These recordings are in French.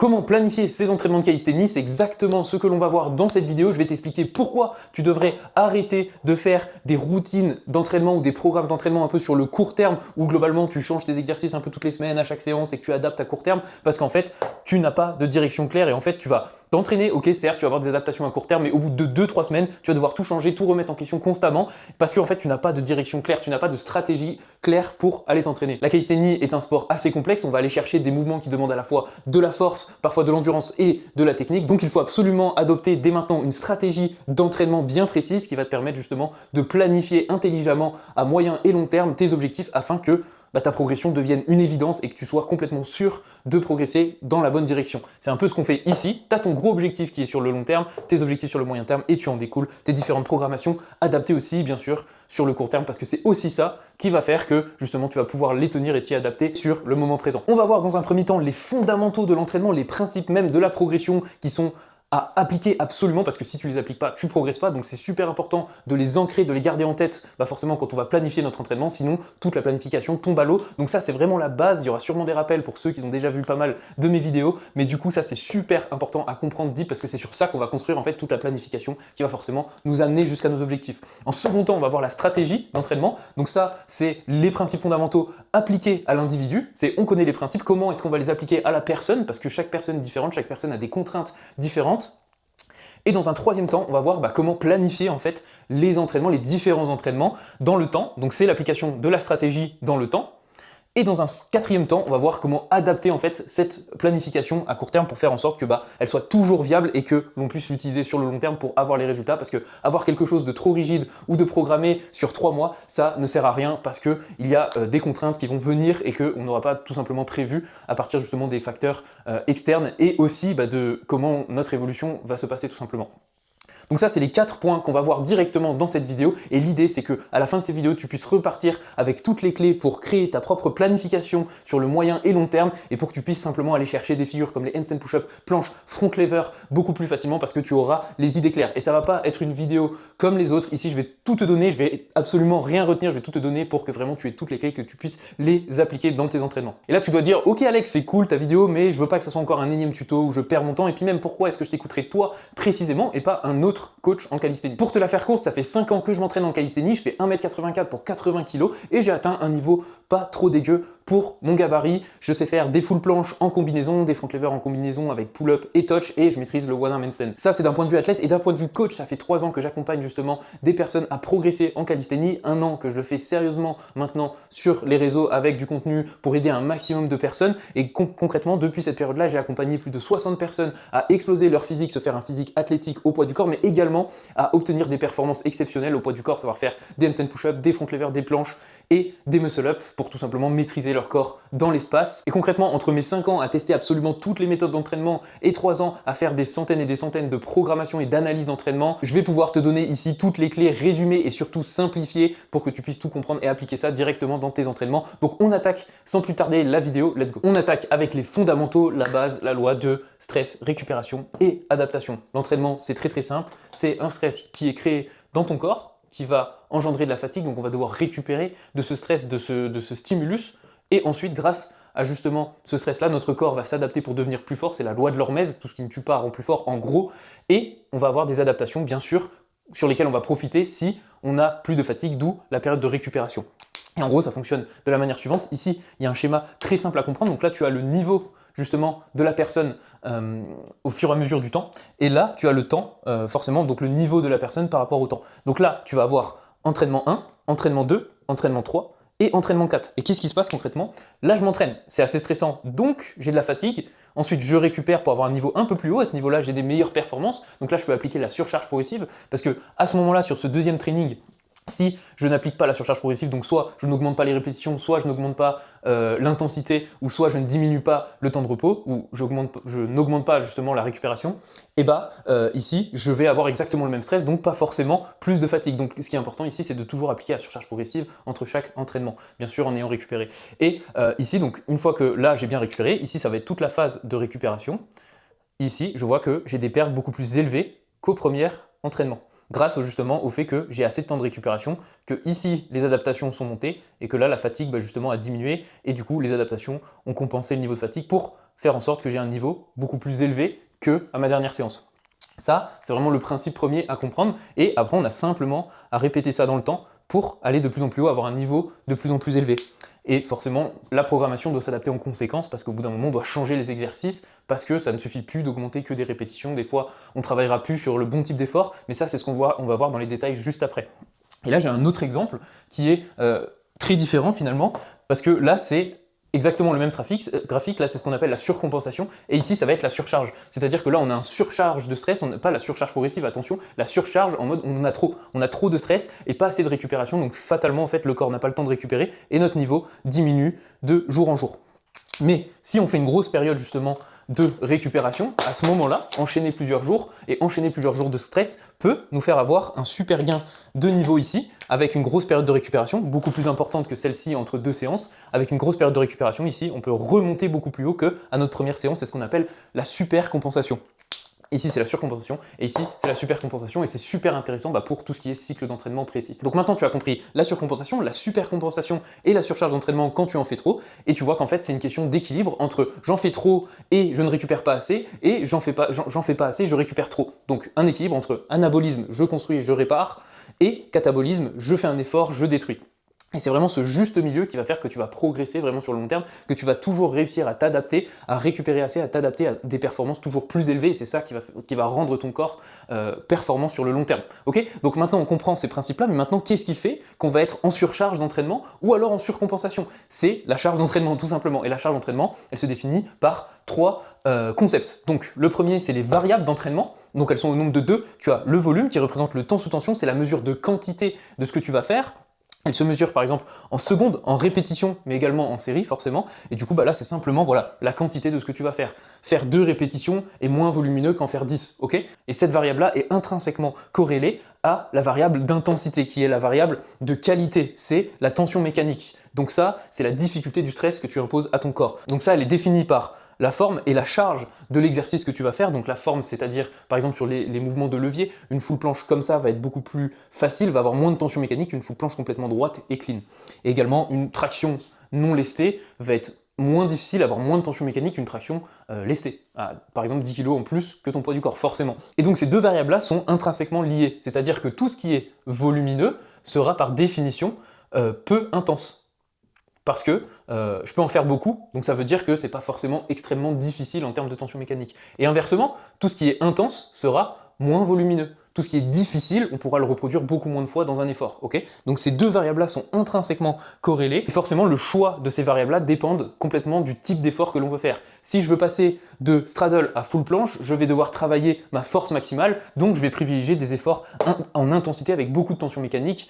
Comment planifier ces entraînements de calisthénie? C'est exactement ce que l'on va voir dans cette vidéo. Je vais t'expliquer pourquoi tu devrais arrêter de faire des routines d'entraînement ou des programmes d'entraînement un peu sur le court terme où globalement tu changes tes exercices un peu toutes les semaines à chaque séance et que tu adaptes à court terme parce qu'en fait tu n'as pas de direction claire et en fait tu vas t'entraîner, ok certes tu vas avoir des adaptations à court terme mais au bout de 2-3 semaines tu vas devoir tout changer, tout remettre en question constamment parce qu'en fait tu n'as pas de direction claire, tu n'as pas de stratégie claire pour aller t'entraîner. La calisthénie est un sport assez complexe, on va aller chercher des mouvements qui demandent à la fois de la force, parfois de l'endurance et de la technique. Donc il faut absolument adopter dès maintenant une stratégie d'entraînement bien précise qui va te permettre justement de planifier intelligemment à moyen et long terme tes objectifs afin que ta progression devienne une évidence et que tu sois complètement sûr de progresser dans la bonne direction. C'est un peu ce qu'on fait ici. Tu as ton gros objectif qui est sur le long terme, tes objectifs sur le moyen terme et tu en découles tes différentes programmations adaptées aussi bien sûr sur le court terme parce que c'est aussi ça qui va faire que justement tu vas pouvoir les tenir et t'y adapter sur le moment présent. On va voir dans un premier temps les fondamentaux de l'entraînement, les principes même de la progression qui sont à appliquer absolument parce que si tu les appliques pas, tu progresses pas. Donc c'est super important de les ancrer, de les garder en tête forcément quand on va planifier notre entraînement, sinon toute la planification tombe à l'eau. Donc ça c'est vraiment la base, il y aura sûrement des rappels pour ceux qui ont déjà vu pas mal de mes vidéos, mais du coup ça c'est super important à comprendre deep parce que c'est sur ça qu'on va construire en fait toute la planification qui va forcément nous amener jusqu'à nos objectifs. En second temps, on va voir la stratégie d'entraînement. Donc ça c'est les principes fondamentaux appliqués à l'individu, c'est on connaît les principes, comment est-ce qu'on va les appliquer à la personne parce que chaque personne est différente, chaque personne a des contraintes différentes. Et dans un troisième temps, on va voir comment planifier en fait les entraînements, les différents entraînements dans le temps. Donc c'est l'application de la stratégie dans le temps. Et dans un quatrième temps, on va voir comment adapter en fait cette planification à court terme pour faire en sorte que elle soit toujours viable et que l'on puisse l'utiliser sur le long terme pour avoir les résultats. Parce que avoir quelque chose de trop rigide ou de programmé sur 3 mois, ça ne sert à rien parce que il y a des contraintes qui vont venir et qu'on n'aura pas tout simplement prévu à partir justement des facteurs externes et aussi de comment notre évolution va se passer tout simplement. Donc ça, c'est les 4 points qu'on va voir directement dans cette vidéo et l'idée, c'est que à la fin de cette vidéo, tu puisses repartir avec toutes les clés pour créer ta propre planification sur le moyen et long terme et pour que tu puisses simplement aller chercher des figures comme les handstand push-up, planche, front lever beaucoup plus facilement parce que tu auras les idées claires. Et ça va pas être une vidéo comme les autres. Ici, je vais tout te donner, je vais absolument rien retenir, je vais tout te donner pour que vraiment tu aies toutes les clés, que tu puisses les appliquer dans tes entraînements. Et là, tu dois dire, ok Alex, c'est cool ta vidéo, mais je veux pas que ça soit encore un énième tuto où je perds mon temps et puis même pourquoi est-ce que je t'écouterai toi précisément et pas un autre coach en calisthénie. Pour te la faire courte, ça fait 5 ans que je m'entraîne en calisthénie, je fais 1m84 pour 80 kg et j'ai atteint un niveau pas trop dégueu pour mon gabarit. Je sais faire des full planches en combinaison, des front lever en combinaison avec pull-up et touch et je maîtrise le one arm handstand. Ça c'est d'un point de vue athlète et d'un point de vue coach, ça fait 3 ans que j'accompagne justement des personnes à progresser en calisthénie, 1 an que je le fais sérieusement maintenant sur les réseaux avec du contenu pour aider un maximum de personnes et concrètement depuis cette période-là, j'ai accompagné plus de 60 personnes à exploser leur physique, se faire un physique athlétique au poids du corps mais également à obtenir des performances exceptionnelles au poids du corps, savoir faire des handstand push-up, des front lever, des planches et des muscle-up pour tout simplement maîtriser leur corps dans l'espace. Et concrètement, entre mes 5 ans à tester absolument toutes les méthodes d'entraînement et 3 ans à faire des centaines et des centaines de programmations et d'analyses d'entraînement, je vais pouvoir te donner ici toutes les clés résumées et surtout simplifiées pour que tu puisses tout comprendre et appliquer ça directement dans tes entraînements. Donc on attaque sans plus tarder la vidéo, let's go. On attaque avec les fondamentaux, la base, la loi de stress, récupération et adaptation. L'entraînement, c'est très simple, c'est un stress qui est créé dans ton corps, qui va engendrer de la fatigue, donc on va devoir récupérer de ce stress, de ce stimulus, et ensuite grâce à justement ce stress-là, notre corps va s'adapter pour devenir plus fort, c'est la loi de l'hormèse, tout ce qui ne tue pas rend plus fort en gros, et on va avoir des adaptations bien sûr sur lesquelles on va profiter si on n'a plus de fatigue, d'où la période de récupération. Et en gros, ça fonctionne de la manière suivante. Ici, il y a un schéma très simple à comprendre. Donc là, tu as le niveau justement de la personne au fur et à mesure du temps. Et là, tu as le temps, forcément, donc le niveau de la personne par rapport au temps. Donc là, tu vas avoir entraînement 1, entraînement 2, entraînement 3 et entraînement 4. Et qu'est-ce qui se passe concrètement? Là, je m'entraîne. C'est assez stressant, donc j'ai de la fatigue. Ensuite, je récupère pour avoir un niveau un peu plus haut. À ce niveau-là, j'ai des meilleures performances. Donc là, je peux appliquer la surcharge progressive parce que à ce moment-là, sur ce deuxième training, si je n'applique pas la surcharge progressive, donc soit je n'augmente pas les répétitions, soit je n'augmente pas l'intensité, ou soit je ne diminue pas le temps de repos, ou je n'augmente pas justement la récupération, et ici je vais avoir exactement le même stress, donc pas forcément plus de fatigue. Donc ce qui est important ici, c'est de toujours appliquer la surcharge progressive entre chaque entraînement, bien sûr en ayant récupéré. Et ici, donc une fois que là j'ai bien récupéré, ici ça va être toute la phase de récupération. Ici, je vois que j'ai des perfs beaucoup plus élevés qu'au premier entraînement, grâce justement au fait que j'ai assez de temps de récupération, que ici les adaptations sont montées et que là la fatigue justement a diminué et du coup les adaptations ont compensé le niveau de fatigue pour faire en sorte que j'ai un niveau beaucoup plus élevé que à ma dernière séance. Ça, c'est vraiment le principe premier à comprendre, et après on a simplement à répéter ça dans le temps pour aller de plus en plus haut, avoir un niveau de plus en plus élevé. Et forcément, la programmation doit s'adapter en conséquence, parce qu'au bout d'un moment, on doit changer les exercices, parce que ça ne suffit plus d'augmenter que des répétitions. Des fois, on ne travaillera plus sur le bon type d'effort, mais ça, c'est ce qu'on va voir dans les détails juste après. Et là, j'ai un autre exemple qui est très différent finalement, parce que là, c'est exactement le même graphique, là c'est ce qu'on appelle la surcompensation, et ici ça va être la surcharge. C'est-à-dire que là on a un surcharge de stress, pas la surcharge progressive, attention, la surcharge en mode on a trop de stress et pas assez de récupération, donc fatalement en fait le corps n'a pas le temps de récupérer et notre niveau diminue de jour en jour. Mais si on fait une grosse période justement de récupération, à ce moment-là, enchaîner plusieurs jours de stress peut nous faire avoir un super gain de niveau ici, avec une grosse période de récupération, beaucoup plus importante que celle-ci entre 2 séances. Avec une grosse période de récupération ici, on peut remonter beaucoup plus haut qu'à notre première séance, c'est ce qu'on appelle la super compensation. Ici, c'est la surcompensation, et ici, c'est la supercompensation, et c'est super intéressant pour tout ce qui est cycle d'entraînement précis. Donc maintenant, tu as compris la surcompensation, la supercompensation et la surcharge d'entraînement quand tu en fais trop, et tu vois qu'en fait, c'est une question d'équilibre entre j'en fais trop et je ne récupère pas assez, et j'en fais pas assez, je récupère trop. Donc un équilibre entre anabolisme, je construis, je répare, et catabolisme, je fais un effort, je détruis. Et c'est vraiment ce juste milieu qui va faire que tu vas progresser vraiment sur le long terme, que tu vas toujours réussir à t'adapter, à récupérer assez, à t'adapter à des performances toujours plus élevées, et c'est ça qui va rendre ton corps performant sur le long terme. Ok? Donc maintenant on comprend ces principes-là, mais maintenant qu'est-ce qui fait qu'on va être en surcharge d'entraînement ou alors en surcompensation? C'est la charge d'entraînement tout simplement, et la charge d'entraînement, elle se définit par 3 concepts. Donc le premier, c'est les variables d'entraînement, donc elles sont au nombre de 2. Tu as le volume qui représente le temps sous tension, c'est la mesure de quantité de ce que tu vas faire. Elle se mesure par exemple en secondes, en répétition, mais également en série forcément. Et du coup, là, c'est simplement voilà, la quantité de ce que tu vas faire. Faire 2 répétitions est moins volumineux qu'en faire 10, ok? Et cette variable-là est intrinsèquement corrélée à la variable d'intensité, qui est la variable de qualité, c'est la tension mécanique. Donc ça, c'est la difficulté du stress que tu imposes à ton corps. Donc ça, elle est définie par la forme et la charge de l'exercice que tu vas faire. Donc la forme, c'est-à-dire par exemple sur les mouvements de levier, une full planche comme ça va être beaucoup plus facile, va avoir moins de tension mécanique qu'une full planche complètement droite et clean. Et également, une traction non lestée va être moins difficile, avoir moins de tension mécanique qu'une traction lestée. Par exemple 10 kg en plus que ton poids du corps, forcément. Et donc ces deux variables-là sont intrinsèquement liées, c'est-à-dire que tout ce qui est volumineux sera par définition peu intense. Parce que je peux en faire beaucoup, donc ça veut dire que c'est pas forcément extrêmement difficile en termes de tension mécanique. Et inversement, tout ce qui est intense sera moins volumineux. Tout ce qui est difficile, on pourra le reproduire beaucoup moins de fois dans un effort, ok? Donc ces deux variables-là sont intrinsèquement corrélées, et forcément le choix de ces variables-là dépendent complètement du type d'effort que l'on veut faire. Si je veux passer de straddle à full planche, je vais devoir travailler ma force maximale, donc je vais privilégier des efforts en intensité avec beaucoup de tension mécanique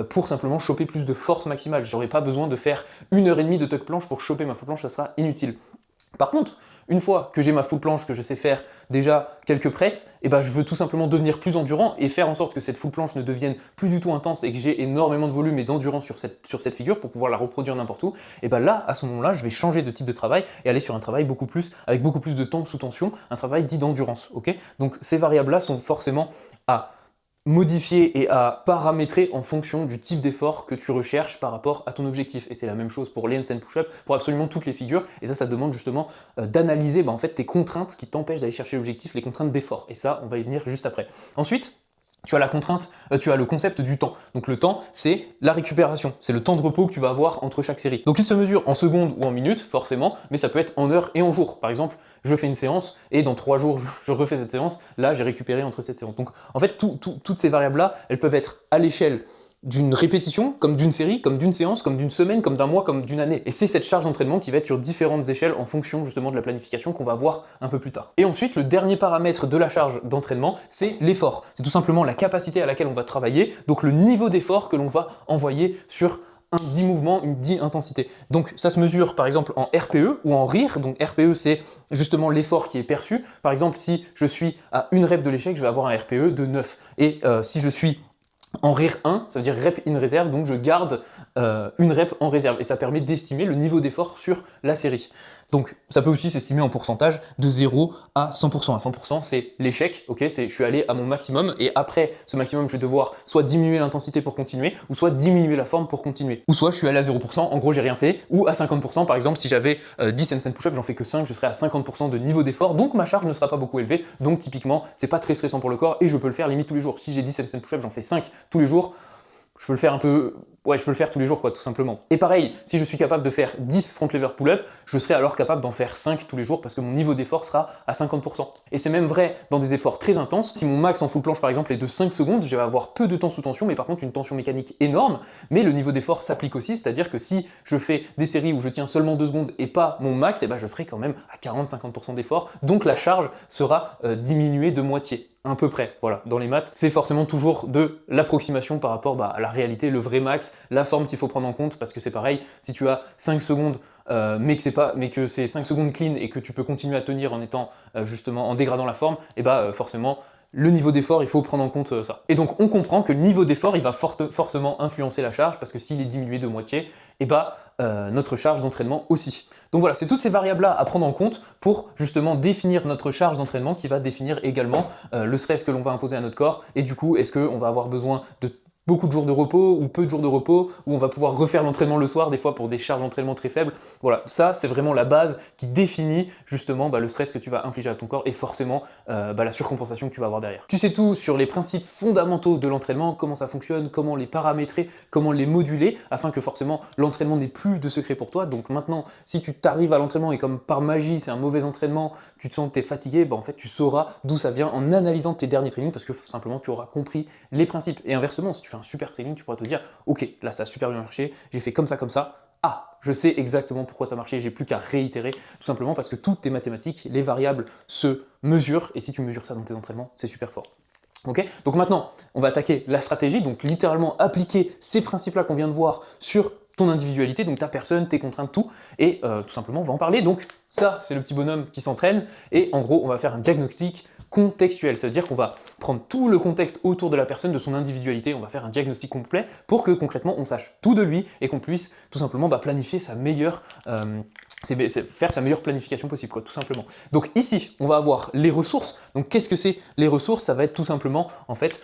pour simplement choper plus de force maximale. J'aurai pas besoin de faire 1h30 de tuck planche pour choper ma full planche, ça sera inutile. Par contre, une fois que j'ai ma full planche, que je sais faire déjà quelques presses, et je veux tout simplement devenir plus endurant et faire en sorte que cette full planche ne devienne plus du tout intense et que j'ai énormément de volume et d'endurance sur cette figure pour pouvoir la reproduire n'importe où, et là, à ce moment-là, je vais changer de type de travail et aller sur un travail avec beaucoup plus de temps sous tension, un travail dit d'endurance, ok? Donc ces variables-là sont forcément à modifier et à paramétrer en fonction du type d'effort que tu recherches par rapport à ton objectif. Et c'est la même chose pour les handstand push-up, pour absolument toutes les figures. Et ça demande justement d'analyser en fait tes contraintes qui t'empêchent d'aller chercher l'objectif, les contraintes d'effort. Et ça, on va y venir juste après. Ensuite, tu as la contrainte, tu as le concept du temps. Donc le temps, c'est la récupération, c'est le temps de repos que tu vas avoir entre chaque série. Donc il se mesure en secondes ou en minutes, forcément, mais ça peut être en heures et en jours. Par exemple, je fais une séance et dans 3 jours, je refais cette séance. Là, j'ai récupéré entre cette séance. Donc en fait, toutes ces variables-là, elles peuvent être à l'échelle d'une répétition, comme d'une série, comme d'une séance, comme d'une semaine, comme d'un mois, comme d'une année. Et c'est cette charge d'entraînement qui va être sur différentes échelles en fonction justement de la planification qu'on va voir un peu plus tard. Et ensuite, le dernier paramètre de la charge d'entraînement, c'est l'effort. C'est tout simplement la capacité à laquelle on va travailler, donc le niveau d'effort que l'on va envoyer sur un dit mouvement, une dit intensité. Donc ça se mesure par exemple en RPE ou en RIR. Donc RPE, c'est justement l'effort qui est perçu. Par exemple, si je suis à une rep de l'échec, je vais avoir un RPE de 9. Et si je suis en RIR 1, ça veut dire rep in réserve, donc je garde une rep en réserve et ça permet d'estimer le niveau d'effort sur la série. Donc ça peut aussi s'estimer en pourcentage de 0 à 100%. À 100%, c'est l'échec, ok, c'est je suis allé à mon maximum et après ce maximum, je vais devoir soit diminuer l'intensité pour continuer ou soit diminuer la forme pour continuer. Ou soit je suis allé à 0%, en gros j'ai rien fait, ou à 50%, par exemple si j'avais 10 handstand push-up, j'en fais que 5, je serai à 50% de niveau d'effort, donc ma charge ne sera pas beaucoup élevée, donc typiquement c'est pas très stressant pour le corps et je peux le faire limite tous les jours. Si j'ai 10 handstand push-up, j'en fais 5 tous les jours, je peux le faire un peu, ouais, je peux le faire tous les jours, quoi, tout simplement. Et pareil, si je suis capable de faire 10 front lever pull-up, je serai alors capable d'en faire 5 tous les jours parce que mon niveau d'effort sera à 50%. Et c'est même vrai dans des efforts très intenses. Si mon max en full planche, par exemple, est de 5 secondes, je vais avoir peu de temps sous tension, mais par contre une tension mécanique énorme. Mais le niveau d'effort s'applique aussi, c'est-à-dire que si je fais des séries où je tiens seulement 2 secondes et pas mon max, et ben je serai quand même à 40-50% d'effort. Donc la charge sera diminuée de moitié. À peu près, voilà, dans les maths, c'est forcément toujours de l'approximation par rapport à la réalité, le vrai max, la forme qu'il faut prendre en compte, parce que c'est pareil, si tu as 5 secondes, mais que c'est 5 secondes clean et que tu peux continuer à tenir en étant justement en dégradant la forme, et forcément, le niveau d'effort, il faut prendre en compte ça. Et donc on comprend que le niveau d'effort, il va forcément influencer la charge, parce que s'il est diminué de moitié, notre charge d'entraînement aussi. Donc voilà, c'est toutes ces variables-là à prendre en compte pour justement définir notre charge d'entraînement qui va définir également le stress que l'on va imposer à notre corps, et du coup, est-ce qu'on va avoir besoin de beaucoup de jours de repos ou peu de jours de repos, où on va pouvoir refaire l'entraînement le soir, des fois pour des charges d'entraînement très faibles. Voilà, ça c'est vraiment la base qui définit justement le stress que tu vas infliger à ton corps et forcément la surcompensation que tu vas avoir derrière. Tu sais tout sur les principes fondamentaux de l'entraînement, comment ça fonctionne, comment les paramétrer, comment les moduler, afin que forcément l'entraînement n'ait plus de secret pour toi. Donc maintenant, si tu t'arrives à l'entraînement et comme par magie c'est un mauvais entraînement, tu te sens que tu es fatigué, en fait tu sauras d'où ça vient en analysant tes derniers trainings, parce que simplement tu auras compris les principes. Et inversement, si tu fais un super training, tu pourras te dire ok, là ça a super bien marché, j'ai fait comme ça, ah, je sais exactement pourquoi ça marchait, j'ai plus qu'à réitérer, tout simplement parce que toutes tes mathématiques, les variables se mesurent, et si tu mesures ça dans tes entraînements, c'est super fort. Ok, donc maintenant, on va attaquer la stratégie, donc littéralement appliquer ces principes-là qu'on vient de voir sur ton individualité, donc ta personne, tes contraintes, tout, et tout simplement, on va en parler. Donc ça, c'est le petit bonhomme qui s'entraîne, et en gros, on va faire un diagnostic contextuel, c'est-à-dire qu'on va prendre tout le contexte autour de la personne, de son individualité, on va faire un diagnostic complet pour que concrètement on sache tout de lui et qu'on puisse tout simplement planifier sa meilleure faire sa meilleure planification possible, quoi, tout simplement. Donc ici, on va avoir les ressources. Donc qu'est-ce que c'est les ressources? Ça va être tout simplement, en fait,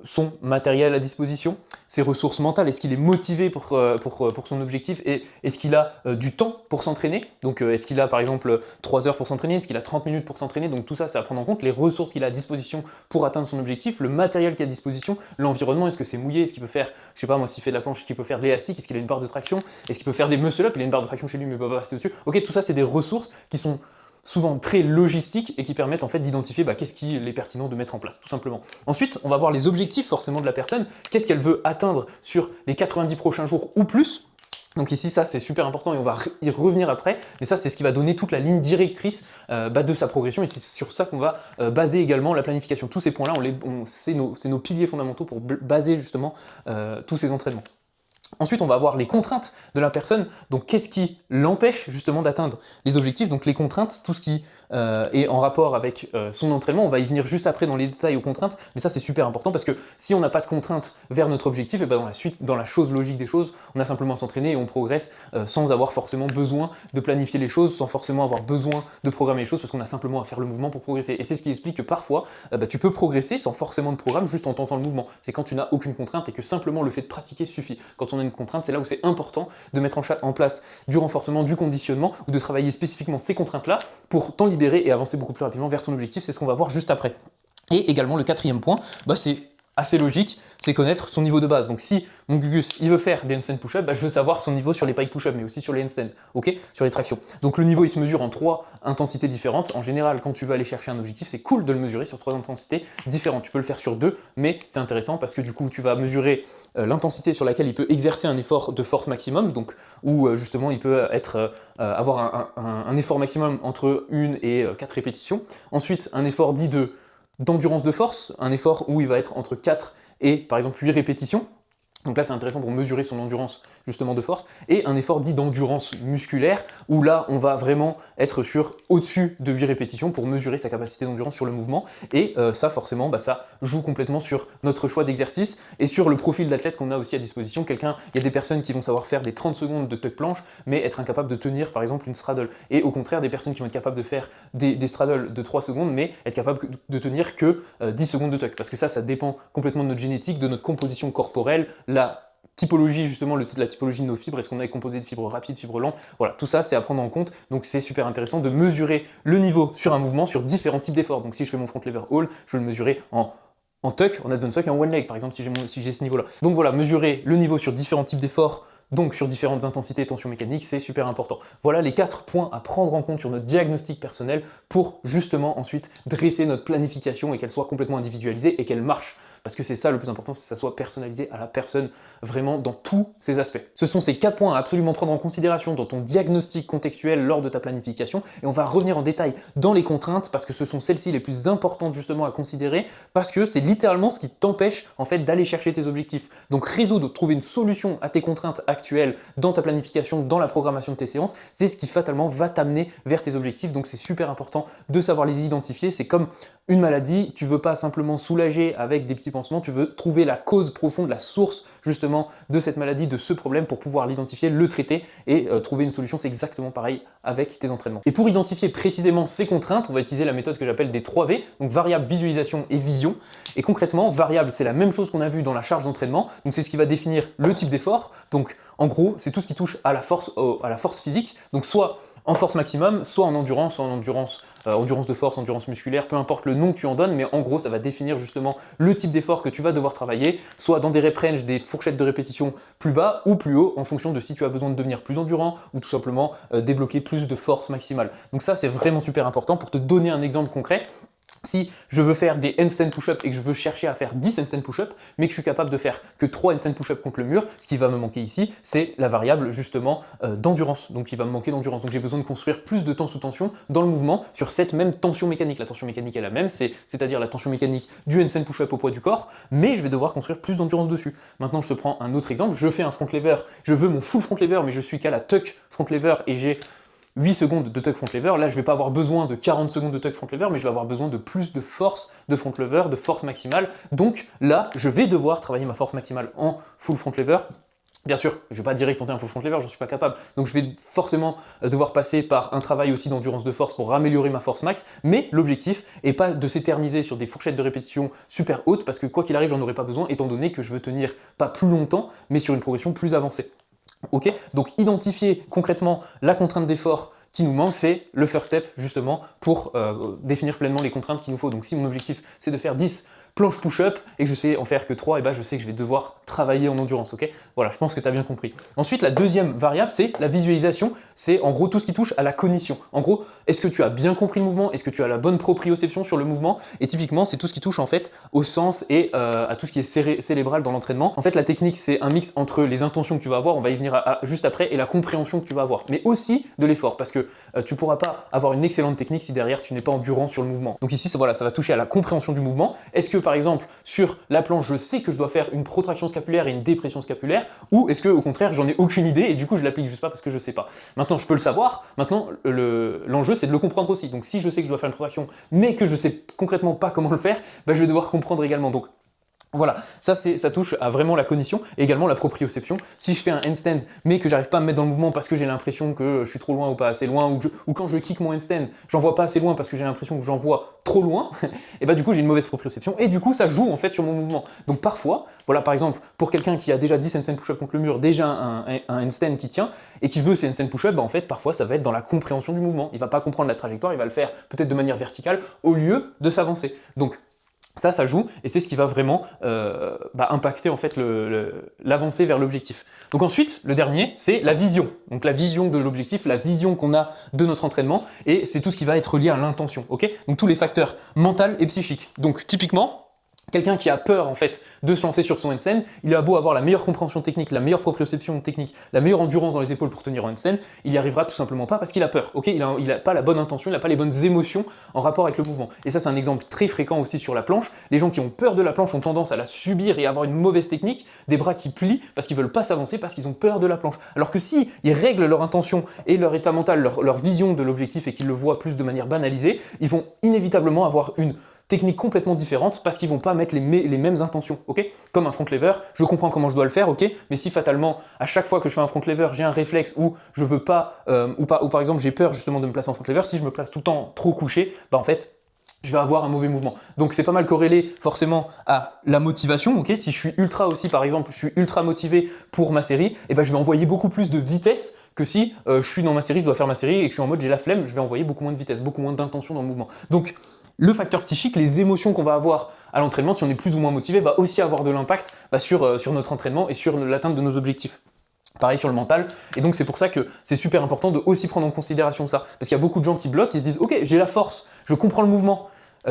son matériel à disposition, ses ressources mentales. Est-ce qu'il est motivé pour son objectif et est-ce qu'il a du temps pour s'entraîner? Donc est-ce qu'il a par exemple 3 heures pour s'entraîner? Est-ce qu'il a 30 minutes pour s'entraîner? Donc tout ça, c'est à prendre en compte. Les ressources qu'il a à disposition pour atteindre son objectif, le matériel qu'il a à disposition, l'environnement, est-ce que c'est mouillé? Est-ce qu'il peut faire, je sais pas moi, s'il fait de la planche, est-ce qu'il peut faire de l'élastique? Est-ce qu'il a une barre de traction? Est-ce qu'il peut faire des muscle-up? Il a une barre de traction chez lui, mais il peut pas passer dessus. Ok, tout ça, c'est des ressources qui sont souvent très logistiques et qui permettent en fait d'identifier qu'est-ce qu'il est pertinent de mettre en place, tout simplement. Ensuite, on va voir les objectifs forcément de la personne, qu'est-ce qu'elle veut atteindre sur les 90 prochains jours ou plus. Donc ici, ça c'est super important et on va y revenir après, mais ça c'est ce qui va donner toute la ligne directrice de sa progression et c'est sur ça qu'on va baser également la planification. Tous ces points-là, c'est nos piliers fondamentaux pour baser justement tous ces entraînements. Ensuite, on va avoir les contraintes de la personne, donc qu'est-ce qui l'empêche justement d'atteindre les objectifs, donc les contraintes, tout ce qui est en rapport avec son entraînement, on va y venir juste après dans les détails aux contraintes, mais ça c'est super important parce que si on n'a pas de contraintes vers notre objectif, et dans la suite, dans la chose logique des choses, on a simplement à s'entraîner et on progresse sans avoir forcément besoin de planifier les choses, sans forcément avoir besoin de programmer les choses, parce qu'on a simplement à faire le mouvement pour progresser. Et c'est ce qui explique que parfois, tu peux progresser sans forcément de programme, juste en tentant le mouvement. C'est quand tu n'as aucune contrainte et que simplement le fait de pratiquer suffit. Quand on a une contrainte, c'est là où c'est important de mettre en place du renforcement, du conditionnement, ou de travailler spécifiquement ces contraintes-là pour t'en libérer et avancer beaucoup plus rapidement vers ton objectif. C'est ce qu'on va voir juste après. Et également, le quatrième point, c'est assez logique, c'est connaître son niveau de base. Donc si mon Gugus, il veut faire des handstand push-up, je veux savoir son niveau sur les pike push-up, mais aussi sur les handstand, ok, sur les tractions. Donc le niveau, il se mesure en 3 intensités différentes. En général, quand tu veux aller chercher un objectif, c'est cool de le mesurer sur 3 intensités différentes. Tu peux le faire sur 2, mais c'est intéressant parce que du coup, tu vas mesurer l'intensité sur laquelle il peut exercer un effort de force maximum, donc où justement, il peut avoir un effort maximum entre 1 et 4 répétitions. Ensuite, un effort dit d'endurance de force, un effort où il va être entre 4 et par exemple 8 répétitions. Donc là, c'est intéressant pour mesurer son endurance justement de force, et un effort dit d'endurance musculaire, où là, on va vraiment être sur au-dessus de 8 répétitions pour mesurer sa capacité d'endurance sur le mouvement, et ça, forcément, ça joue complètement sur notre choix d'exercice et sur le profil d'athlète qu'on a aussi à disposition. Il y a des personnes qui vont savoir faire des 30 secondes de tuck planche, mais être incapable de tenir, par exemple, une straddle, et au contraire, des personnes qui vont être capables de faire des straddles de 3 secondes, mais être capables de tenir que 10 secondes de tuck, parce que ça dépend complètement de notre génétique, de notre composition corporelle, la typologie, justement, la typologie de nos fibres, est-ce qu'on est composé de fibres rapides, fibres lentes, voilà, tout ça c'est à prendre en compte, donc c'est super intéressant de mesurer le niveau sur un mouvement, sur différents types d'efforts. Donc si je fais mon front lever haul, je vais le mesurer en tuck, en advanced tuck et en one leg, par exemple, si j'ai ce niveau-là. Donc voilà, mesurer le niveau sur différents types d'efforts, donc sur différentes intensités et tensions mécaniques, c'est super important. Voilà les 4 points à prendre en compte sur notre diagnostic personnel pour justement ensuite dresser notre planification et qu'elle soit complètement individualisée et qu'elle marche. Parce que c'est ça le plus important, c'est que ça soit personnalisé à la personne vraiment dans tous ses aspects. Ce sont ces 4 points à absolument prendre en considération dans ton diagnostic contextuel lors de ta planification, et on va revenir en détail dans les contraintes parce que ce sont celles-ci les plus importantes justement à considérer, parce que c'est littéralement ce qui t'empêche en fait d'aller chercher tes objectifs. Donc résoudre, trouver une solution à tes contraintes actuelles dans ta planification, dans la programmation de tes séances, c'est ce qui fatalement va t'amener vers tes objectifs. Donc c'est super important de savoir les identifier. C'est comme une maladie, tu veux pas simplement soulager avec des petits pansements, tu veux trouver la cause profonde, la source justement de cette maladie, de ce problème pour pouvoir l'identifier, le traiter et trouver une solution. C'est exactement pareil avec tes entraînements. Et pour identifier précisément ces contraintes, on va utiliser la méthode que j'appelle des 3V, donc variable, visualisation et vision. Et concrètement, variable, c'est la même chose qu'on a vu dans la charge d'entraînement, donc c'est ce qui va définir le type d'effort. Donc en gros, c'est tout ce qui touche à la force physique, donc soit en force maximum, soit en endurance, endurance de force, endurance musculaire, peu importe le nom que tu en donnes, mais en gros, ça va définir justement le type d'effort que tu vas devoir travailler, soit dans des rep range, des fourchettes de répétition plus bas ou plus haut, en fonction de si tu as besoin de devenir plus endurant ou tout simplement débloquer plus de force maximale. Donc ça, c'est vraiment super important. Pour te donner un exemple concret, si je veux faire des handstand push-up et que je veux chercher à faire 10 handstand push-up, mais que je suis capable de faire que 3 handstand push-up contre le mur, ce qui va me manquer ici, c'est la variable justement d'endurance. Donc il va me manquer d'endurance. Donc j'ai besoin de construire plus de temps sous tension dans le mouvement sur cette même tension mécanique. La tension mécanique est la même, c'est-à-dire la tension mécanique du handstand push-up au poids du corps, mais je vais devoir construire plus d'endurance dessus. Maintenant je te prends un autre exemple, je fais un front lever, je veux mon full front lever, mais je suis qu'à la tuck front lever et j'ai 8 secondes de tuck front lever, là je vais pas avoir besoin de 40 secondes de tuck front lever, mais je vais avoir besoin de plus de force de front lever, de force maximale. Donc là, je vais devoir travailler ma force maximale en full front lever. Bien sûr, je ne vais pas direct tenter un full front lever, je ne suis pas capable. Donc je vais forcément devoir passer par un travail aussi d'endurance de force pour améliorer ma force max, mais l'objectif n'est pas de s'éterniser sur des fourchettes de répétition super hautes, parce que quoi qu'il arrive, j'en aurai pas besoin, étant donné que je veux tenir pas plus longtemps, mais sur une progression plus avancée. Ok, donc identifier concrètement la contrainte d'effort qui nous manque, c'est le first step justement pour définir pleinement les contraintes qu'il nous faut. Donc si mon objectif c'est de faire 10 planches push-up et que je sais en faire que 3, et ben je sais que je vais devoir travailler en endurance, ok? Voilà, je pense que tu as bien compris. Ensuite, la deuxième variable, c'est la visualisation. C'est en gros tout ce qui touche à la cognition. En gros, est-ce que tu as bien compris le mouvement? Est-ce que tu as la bonne proprioception sur le mouvement? Et typiquement, c'est tout ce qui touche en fait au sens et à tout ce qui est cérébral dans l'entraînement. En fait, la technique, c'est un mix entre les intentions que tu vas avoir, on va y venir juste après, et la compréhension que tu vas avoir, mais aussi de l'effort, parce que tu ne pourras pas avoir une excellente technique si derrière tu n'es pas endurant sur le mouvement. Donc ici, voilà, ça va toucher à la compréhension du mouvement. Est-ce que par exemple, sur la planche, je sais que je dois faire une protraction scapulaire et une dépression scapulaire, ou est-ce que au contraire, j'en ai aucune idée et du coup, je l'applique juste pas parce que je sais pas. Maintenant, je peux le savoir. Maintenant, l'enjeu, c'est de le comprendre aussi. Donc si je sais que je dois faire une protraction, mais que je sais concrètement pas comment le faire, ben, je vais devoir comprendre également. Donc voilà, ça touche à vraiment la cognition et également la proprioception. Si je fais un handstand mais que j'arrive pas à me mettre dans le mouvement parce que j'ai l'impression que je suis trop loin ou pas assez loin, ou quand je kick mon handstand, j'en vois pas assez loin parce que j'ai l'impression que j'en vois trop loin, et bah du coup j'ai une mauvaise proprioception et du coup ça joue en fait sur mon mouvement. Donc parfois, voilà par exemple, pour quelqu'un qui a déjà 10 handstand push-up contre le mur, déjà un handstand qui tient et qui veut ses handstand push-up, bah en fait parfois ça va être dans la compréhension du mouvement. Il va pas comprendre la trajectoire, il va le faire peut-être de manière verticale au lieu de s'avancer. Donc ça joue et c'est ce qui va vraiment impacter en fait l'avancée vers l'objectif. Donc ensuite, le dernier, c'est la vision. Donc la vision de l'objectif, la vision qu'on a de notre entraînement, et c'est tout ce qui va être lié à l'intention. Ok, donc tous les facteurs mental et psychique. Donc typiquement, Quelqu'un qui a peur en fait de se lancer sur son handstand, il a beau avoir la meilleure compréhension technique, la meilleure proprioception technique, la meilleure endurance dans les épaules pour tenir un handstand, il n'y arrivera tout simplement pas parce qu'il a peur, ok? Il a pas la bonne intention, il n'a pas les bonnes émotions en rapport avec le mouvement. Et ça c'est un exemple très fréquent aussi sur la planche. Les gens qui ont peur de la planche ont tendance à la subir et à avoir une mauvaise technique, des bras qui plient parce qu'ils veulent pas s'avancer, parce qu'ils ont peur de la planche. Alors que si ils règlent leur intention et leur état mental, leur vision de l'objectif et qu'ils le voient plus de manière banalisée, ils vont inévitablement avoir une technique complètement différente parce qu'ils vont pas mettre les mêmes intentions, ok? Comme un front lever, je comprends comment je dois le faire, ok? Mais si fatalement, à chaque fois que je fais un front lever, j'ai un réflexe où je veux pas, ou par exemple j'ai peur justement de me placer en front lever, si je me place tout le temps trop couché, bah en fait, je vais avoir un mauvais mouvement. Donc c'est pas mal corrélé forcément à la motivation, ok? Si je suis ultra aussi, par exemple, je suis ultra motivé pour ma série, et ben je vais envoyer beaucoup plus de vitesse que si je suis dans ma série, je dois faire ma série et que je suis en mode j'ai la flemme, je vais envoyer beaucoup moins de vitesse, beaucoup moins d'intention dans le mouvement. Donc le facteur psychique, les émotions qu'on va avoir à l'entraînement, si on est plus ou moins motivé, va aussi avoir de l'impact sur notre entraînement et sur l'atteinte de nos objectifs. Pareil sur le mental, et donc c'est pour ça que c'est super important de aussi prendre en considération ça. Parce qu'il y a beaucoup de gens qui bloquent, qui se disent « Ok, j'ai la force, je comprends le mouvement,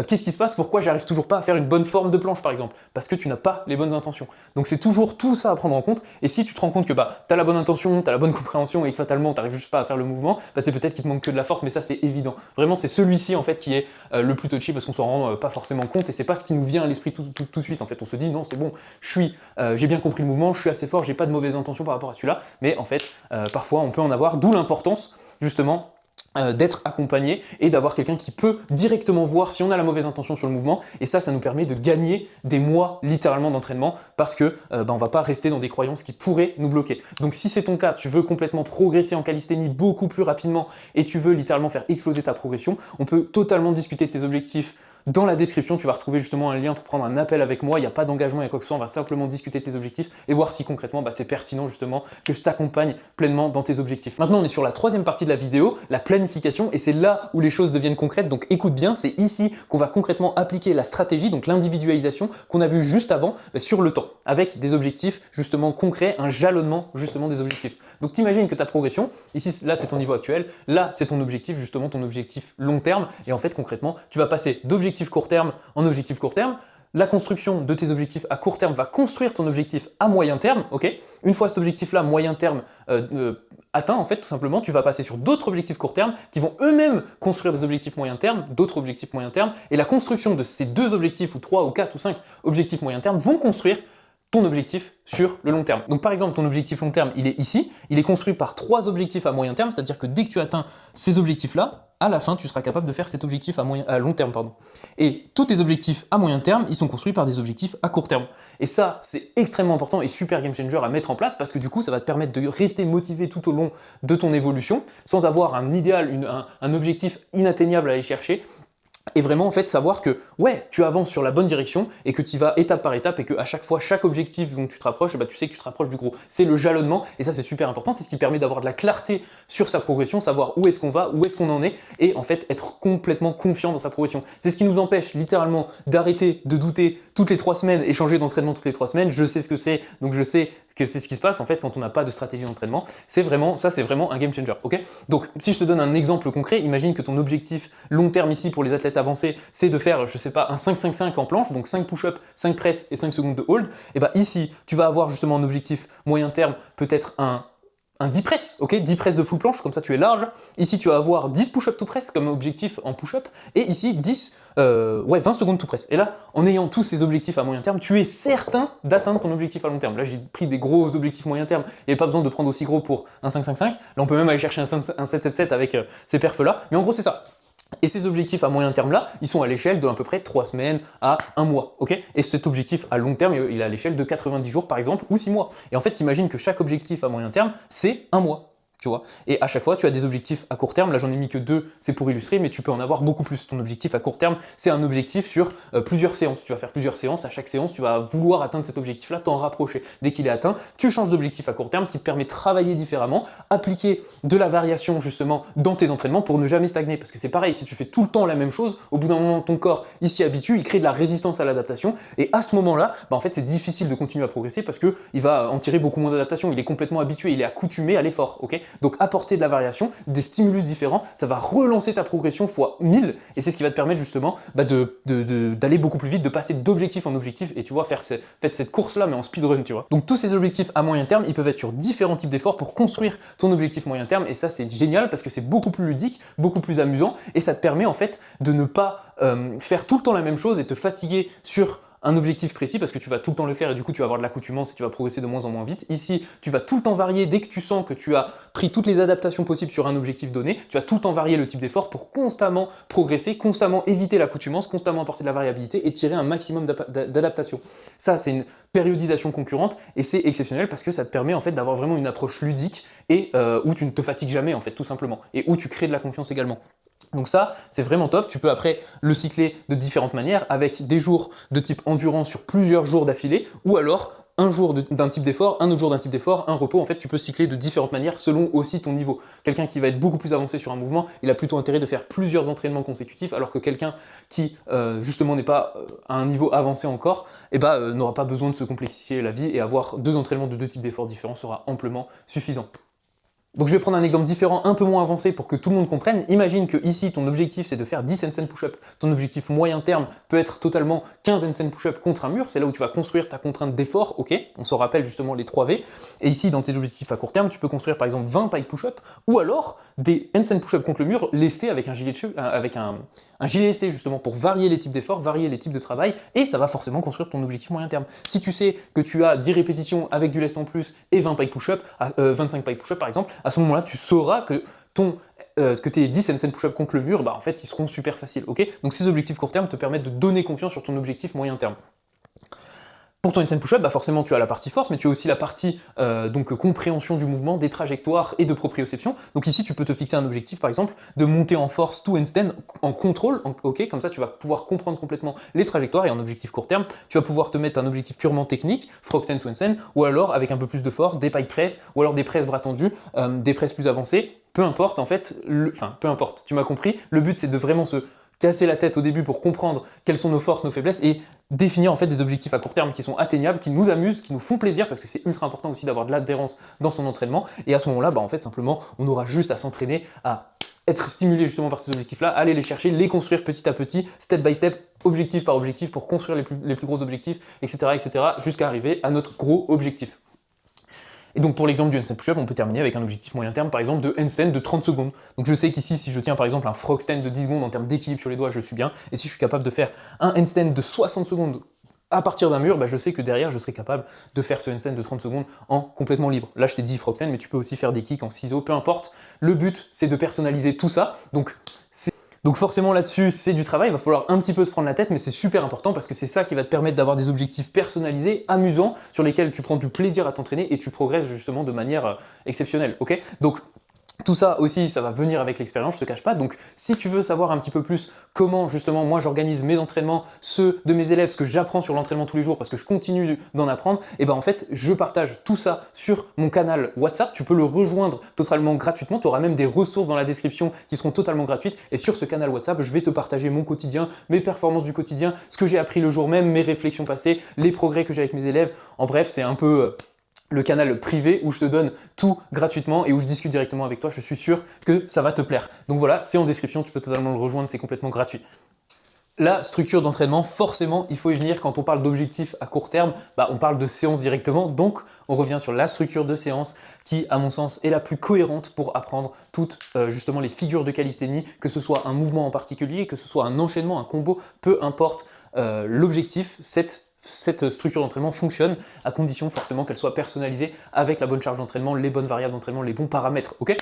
qu'est-ce qui se passe? Pourquoi j'arrive toujours pas à faire une bonne forme de planche par exemple? Parce que tu n'as pas les bonnes intentions. » Donc c'est toujours tout ça à prendre en compte, et si tu te rends compte que tu as la bonne intention, tu as la bonne compréhension et que fatalement tu n'arrives juste pas à faire le mouvement, c'est peut-être qu'il te manque que de la force, mais ça c'est évident. Vraiment c'est celui-ci en fait qui est le plus touchy parce qu'on s'en rend pas forcément compte et c'est pas ce qui nous vient à l'esprit tout de suite. En fait on se dit non c'est bon, j'ai bien compris le mouvement, je suis assez fort, j'ai pas de mauvaises intentions par rapport à celui-là, mais en fait parfois on peut en avoir, d'où l'importance justement d'être accompagné et d'avoir quelqu'un qui peut directement voir si on a la mauvaise intention sur le mouvement, et ça nous permet de gagner des mois littéralement d'entraînement parce que on va pas rester dans des croyances qui pourraient nous bloquer. Donc si c'est ton cas, tu veux complètement progresser en calisthénie beaucoup plus rapidement et tu veux littéralement faire exploser ta progression, on peut totalement discuter de tes objectifs. Dans la description, tu vas retrouver justement un lien pour prendre un appel avec moi, il n'y a pas d'engagement, il y a quoi que ce soit, on va simplement discuter de tes objectifs et voir si concrètement c'est pertinent justement que je t'accompagne pleinement dans tes objectifs. Maintenant on est sur la troisième partie de la vidéo, la planification, et c'est là où les choses deviennent concrètes, donc écoute bien, c'est ici qu'on va concrètement appliquer la stratégie, donc l'individualisation qu'on a vu juste avant sur le temps, avec des objectifs justement concrets, un jalonnement justement des objectifs. Donc t'imagines que ta progression, ici là c'est ton niveau actuel, là c'est ton objectif justement, ton objectif long terme, et en fait concrètement tu vas passer d'objectif court terme en objectif court terme. La construction de tes objectifs à court terme va construire ton objectif à moyen terme, ok? Une fois cet objectif-là, moyen terme, atteint, en fait, tout simplement, tu vas passer sur d'autres objectifs court terme qui vont eux-mêmes construire des objectifs moyen terme, d'autres objectifs moyen terme, et la construction de ces deux objectifs, ou 3 ou 4 ou 5 objectifs moyen terme, vont construire ton objectif sur le long terme. Donc par exemple, ton objectif long terme, il est ici, il est construit par 3 objectifs à moyen terme, c'est-à-dire que dès que tu atteins ces objectifs-là, à la fin, tu seras capable de faire cet objectif à long terme. Et tous tes objectifs à moyen terme, ils sont construits par des objectifs à court terme. Et ça, c'est extrêmement important et super game changer à mettre en place parce que du coup, ça va te permettre de rester motivé tout au long de ton évolution sans avoir un idéal, un objectif inatteignable à aller chercher. Et vraiment en fait savoir que ouais, tu avances sur la bonne direction et que tu vas étape par étape et que à chaque fois, chaque objectif dont tu te rapproches, tu sais que tu te rapproches du gros. C'est le jalonnement et ça c'est super important, c'est ce qui permet d'avoir de la clarté sur sa progression, savoir où est-ce qu'on va, où est-ce qu'on en est et en fait être complètement confiant dans sa progression. C'est ce qui nous empêche littéralement d'arrêter de douter toutes les 3 semaines et changer d'entraînement toutes les 3 semaines. Je sais ce que c'est, donc je sais que c'est ce qui se passe en fait quand on n'a pas de stratégie d'entraînement. C'est vraiment un game changer, ok? Donc si je te donne un exemple concret, imagine que ton objectif long terme ici pour les athlètes avancés, c'est de faire, je sais pas, un 5-5-5 en planche, donc 5 push-up, 5 press et 5 secondes de hold, et bah ici, tu vas avoir justement un objectif moyen terme, peut-être un 10 press, ok, 10 press de full planche, comme ça tu es large. Ici, tu vas avoir 10 push-up to press comme objectif en push-up, et ici 20 secondes to press. Et là, en ayant tous ces objectifs à moyen terme, tu es certain d'atteindre ton objectif à long terme. Là, j'ai pris des gros objectifs moyen terme, il n'y avait pas besoin de prendre aussi gros pour un 5-5-5. Là, on peut même aller chercher un 7-7-7 avec ces perfs-là, mais en gros, c'est ça. Et ces objectifs à moyen terme là, ils sont à l'échelle de à peu près 3 semaines à 1 mois, ok? Et cet objectif à long terme, il est à l'échelle de 90 jours par exemple, ou 6 mois. Et en fait, t'imagines que chaque objectif à moyen terme, c'est 1 mois. Tu vois. Et à chaque fois, tu as des objectifs à court terme. Là, j'en ai mis que 2, c'est pour illustrer, mais tu peux en avoir beaucoup plus. Ton objectif à court terme, c'est un objectif sur plusieurs séances. Tu vas faire plusieurs séances. À chaque séance, tu vas vouloir atteindre cet objectif-là, t'en rapprocher. Dès qu'il est atteint, tu changes d'objectif à court terme, ce qui te permet de travailler différemment, appliquer de la variation justement dans tes entraînements pour ne jamais stagner. Parce que c'est pareil, si tu fais tout le temps la même chose, au bout d'un moment, ton corps, il s'y habitue, il crée de la résistance à l'adaptation. Et à ce moment-là, en fait, c'est difficile de continuer à progresser parce qu'il va en tirer beaucoup moins d'adaptation. Il est complètement habitué, il est accoutumé à l'effort, ok? Donc apporter de la variation, des stimulus différents, ça va relancer ta progression fois 1000 et c'est ce qui va te permettre justement d'aller beaucoup plus vite, de passer d'objectif en objectif et tu vois, faites cette course-là mais en speedrun, tu vois. Donc tous ces objectifs à moyen terme, ils peuvent être sur différents types d'efforts pour construire ton objectif moyen terme et ça c'est génial parce que c'est beaucoup plus ludique, beaucoup plus amusant et ça te permet en fait de ne pas faire tout le temps la même chose et te fatiguer sur un objectif précis parce que tu vas tout le temps le faire et du coup tu vas avoir de l'accoutumance et tu vas progresser de moins en moins vite. Ici, tu vas tout le temps varier dès que tu sens que tu as pris toutes les adaptations possibles sur un objectif donné, tu vas tout le temps varier le type d'effort pour constamment progresser, constamment éviter l'accoutumance, constamment apporter de la variabilité et tirer un maximum d'adaptation. Ça, c'est une périodisation concurrente et c'est exceptionnel parce que ça te permet en fait d'avoir vraiment une approche ludique et où tu ne te fatigues jamais en fait tout simplement et où tu crées de la confiance également. Donc ça, c'est vraiment top. Tu peux après le cycler de différentes manières avec des jours de type endurance sur plusieurs jours d'affilée ou alors un jour d'un type d'effort, un autre jour d'un type d'effort, un repos. En fait, tu peux cycler de différentes manières selon aussi ton niveau. Quelqu'un qui va être beaucoup plus avancé sur un mouvement, il a plutôt intérêt de faire plusieurs entraînements consécutifs alors que quelqu'un qui justement n'est pas à un niveau avancé encore, n'aura pas besoin de se complexifier la vie et avoir 2 entraînements de 2 types d'efforts différents sera amplement suffisant. Donc je vais prendre un exemple différent, un peu moins avancé pour que tout le monde comprenne. Imagine que ici, ton objectif, c'est de faire 10 handstand push-up. Ton objectif moyen terme peut être totalement 15 handstand push-up contre un mur. C'est là où tu vas construire ta contrainte d'effort, ok? On se rappelle justement les 3 V. Et ici, dans tes objectifs à court terme, tu peux construire par exemple 20 pike push-up ou alors des handstand push-up contre le mur lestés avec un gilet lesté justement pour varier les types d'efforts, varier les types de travail et ça va forcément construire ton objectif moyen terme. Si tu sais que tu as 10 répétitions avec du lest en plus et 20 pike push-up, 25 pike push-up par exemple, à ce moment-là, tu sauras que tes 10 handstand push-up contre le mur, en fait, ils seront super faciles, ok? Donc ces objectifs court terme te permettent de donner confiance sur ton objectif moyen terme. Pour ton handstand push-up, forcément tu as la partie force, mais tu as aussi la partie compréhension du mouvement, des trajectoires et de proprioception. Donc ici tu peux te fixer un objectif par exemple de monter en force tout handstand en contrôle, ok, comme ça tu vas pouvoir comprendre complètement les trajectoires et en objectif court terme, tu vas pouvoir te mettre un objectif purement technique, frog stand to handstand, ou alors avec un peu plus de force, des pike press, ou alors des presses bras tendus, des presses plus avancées, peu importe en fait, peu importe, tu m'as compris, le but c'est de vraiment se casser la tête au début pour comprendre quelles sont nos forces, nos faiblesses et définir en fait des objectifs à court terme qui sont atteignables, qui nous amusent, qui nous font plaisir parce que c'est ultra important aussi d'avoir de l'adhérence dans son entraînement et à ce moment-là, en fait simplement on aura juste à s'entraîner à être stimulé justement par ces objectifs-là, aller les chercher, les construire petit à petit, step by step, objectif par objectif pour construire les plus gros objectifs, etc., jusqu'à arriver à notre gros objectif. Et donc pour l'exemple du handstand push-up, on peut terminer avec un objectif moyen terme, par exemple de handstand de 30 secondes. Donc je sais qu'ici, si je tiens par exemple un frog stand de 10 secondes en termes d'équilibre sur les doigts, je suis bien. Et si je suis capable de faire un handstand de 60 secondes à partir d'un mur, je sais que derrière, je serai capable de faire ce handstand de 30 secondes en complètement libre. Là, je t'ai dit frog stand, mais tu peux aussi faire des kicks en ciseaux, peu importe. Le but, c'est de personnaliser tout ça. Donc forcément là-dessus, c'est du travail, il va falloir un petit peu se prendre la tête, mais c'est super important parce que c'est ça qui va te permettre d'avoir des objectifs personnalisés, amusants, sur lesquels tu prends du plaisir à t'entraîner et tu progresses justement de manière exceptionnelle, ok? Donc tout ça aussi, ça va venir avec l'expérience, je te cache pas. Donc, si tu veux savoir un petit peu plus comment justement moi j'organise mes entraînements, ceux de mes élèves, ce que j'apprends sur l'entraînement tous les jours parce que je continue d'en apprendre, et en fait, je partage tout ça sur mon canal WhatsApp. Tu peux le rejoindre totalement gratuitement. Tu auras même des ressources dans la description qui seront totalement gratuites. Et sur ce canal WhatsApp, je vais te partager mon quotidien, mes performances du quotidien, ce que j'ai appris le jour même, mes réflexions passées, les progrès que j'ai avec mes élèves. En bref, c'est un peu le canal privé où je te donne tout gratuitement et où je discute directement avec toi. Je suis sûr que ça va te plaire. Donc voilà, c'est en description, tu peux totalement le rejoindre, c'est complètement gratuit. La structure d'entraînement, forcément, il faut y venir. Quand on parle d'objectifs à court terme, on parle de séance directement. Donc, on revient sur la structure de séance qui, à mon sens, est la plus cohérente pour apprendre toutes justement les figures de calisthénie, que ce soit un mouvement en particulier, que ce soit un enchaînement, un combo, peu importe l'objectif, cette structure d'entraînement fonctionne à condition forcément qu'elle soit personnalisée avec la bonne charge d'entraînement, les bonnes variables d'entraînement, les bons paramètres, ok?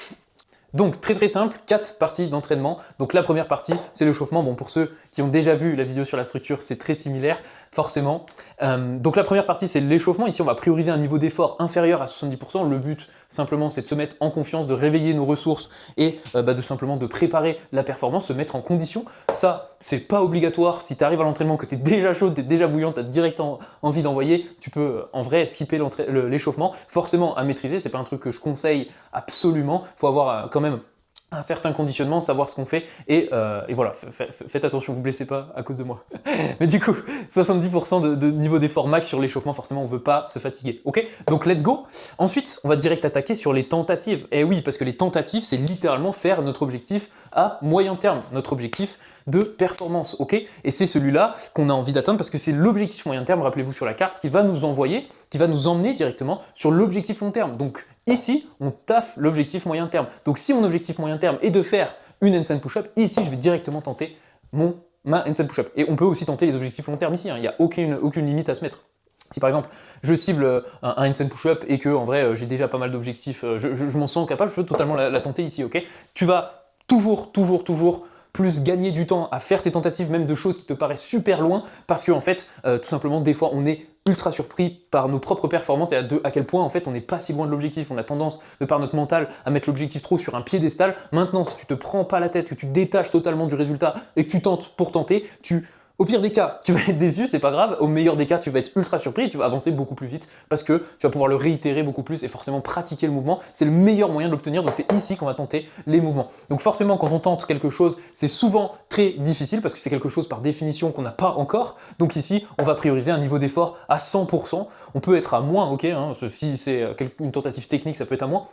Donc très simple, 4 parties d'entraînement. Donc la première partie, c'est l'échauffement. Bon, pour ceux qui ont déjà vu la vidéo sur la structure, c'est très similaire, forcément. Donc la première partie, c'est l'échauffement. Ici, on va prioriser un niveau d'effort inférieur à 70%. Le but, simplement, c'est de se mettre en confiance, de réveiller nos ressources et de simplement de préparer la performance, se mettre en condition. Ça, c'est pas obligatoire. Si tu arrives à l'entraînement, que tu es déjà chaud, tu es déjà bouillant, tu as direct envie d'envoyer, tu peux en vrai skipper l'échauffement. Forcément à maîtriser, c'est pas un truc que je conseille absolument. Il faut avoir quand même un certain conditionnement, savoir ce qu'on fait, et voilà, faites attention, vous blessez pas à cause de moi. Mais du coup, 70% de niveau d'effort max sur l'échauffement, forcément on veut pas se fatiguer, ok? Donc let's go. Ensuite, on va direct attaquer sur les tentatives. Et oui, parce que les tentatives, c'est littéralement faire notre objectif à moyen terme, notre objectif de performance, ok? Et c'est celui-là qu'on a envie d'atteindre parce que c'est l'objectif moyen terme, rappelez-vous sur la carte, qui va nous envoyer, qui va nous emmener directement sur l'objectif long terme. Donc ici, on taffe l'objectif moyen terme. Donc si mon objectif moyen terme est de faire une handstand push-up, ici je vais directement tenter ma handstand push-up. Et on peut aussi tenter les objectifs long terme ici, hein. Il n'y a aucune limite à se mettre. Si par exemple je cible un handstand push-up et que en vrai j'ai déjà pas mal d'objectifs, je m'en sens capable, je peux totalement la tenter ici, ok? Tu vas toujours plus gagner du temps à faire tes tentatives, même de choses qui te paraissent super loin, parce que en fait, tout simplement, des fois, on est ultra surpris par nos propres performances et à quel point en fait on n'est pas si loin de l'objectif. On a tendance, de par notre mental, à mettre l'objectif trop sur un piédestal. Maintenant, si tu te prends pas la tête, que tu détaches totalement du résultat et que tu tentes pour tenter, au pire des cas, tu vas être déçu, c'est pas grave. Au meilleur des cas, tu vas être ultra surpris et tu vas avancer beaucoup plus vite parce que tu vas pouvoir le réitérer beaucoup plus et forcément pratiquer le mouvement. C'est le meilleur moyen de l'obtenir, donc c'est ici qu'on va tenter les mouvements. Donc forcément, quand on tente quelque chose, c'est souvent très difficile parce que c'est quelque chose par définition qu'on n'a pas encore. Donc ici, on va prioriser un niveau d'effort à 100%. On peut être à moins, ok, hein, si c'est une tentative technique, ça peut être à moins.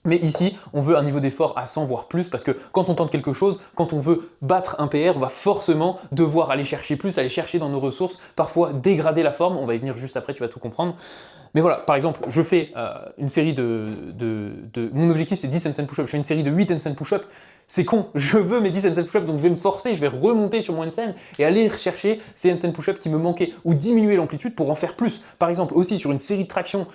Mais ici, on veut un niveau d'effort à 100 voire plus parce que quand on tente quelque chose, quand on veut battre un PR, on va forcément devoir aller chercher plus, aller chercher dans nos ressources, parfois dégrader la forme, on va y venir juste après, tu vas tout comprendre. Mais voilà, par exemple, je fais une série mon objectif c'est 10 handstand push-up, je fais une série de 8 handstand push-up, c'est con, je veux mes 10 handstand push-up, donc je vais me forcer, je vais remonter sur mon handstand et aller chercher ces handstand push-up qui me manquaient ou diminuer l'amplitude pour en faire plus. Par exemple, aussi sur une série de tractions,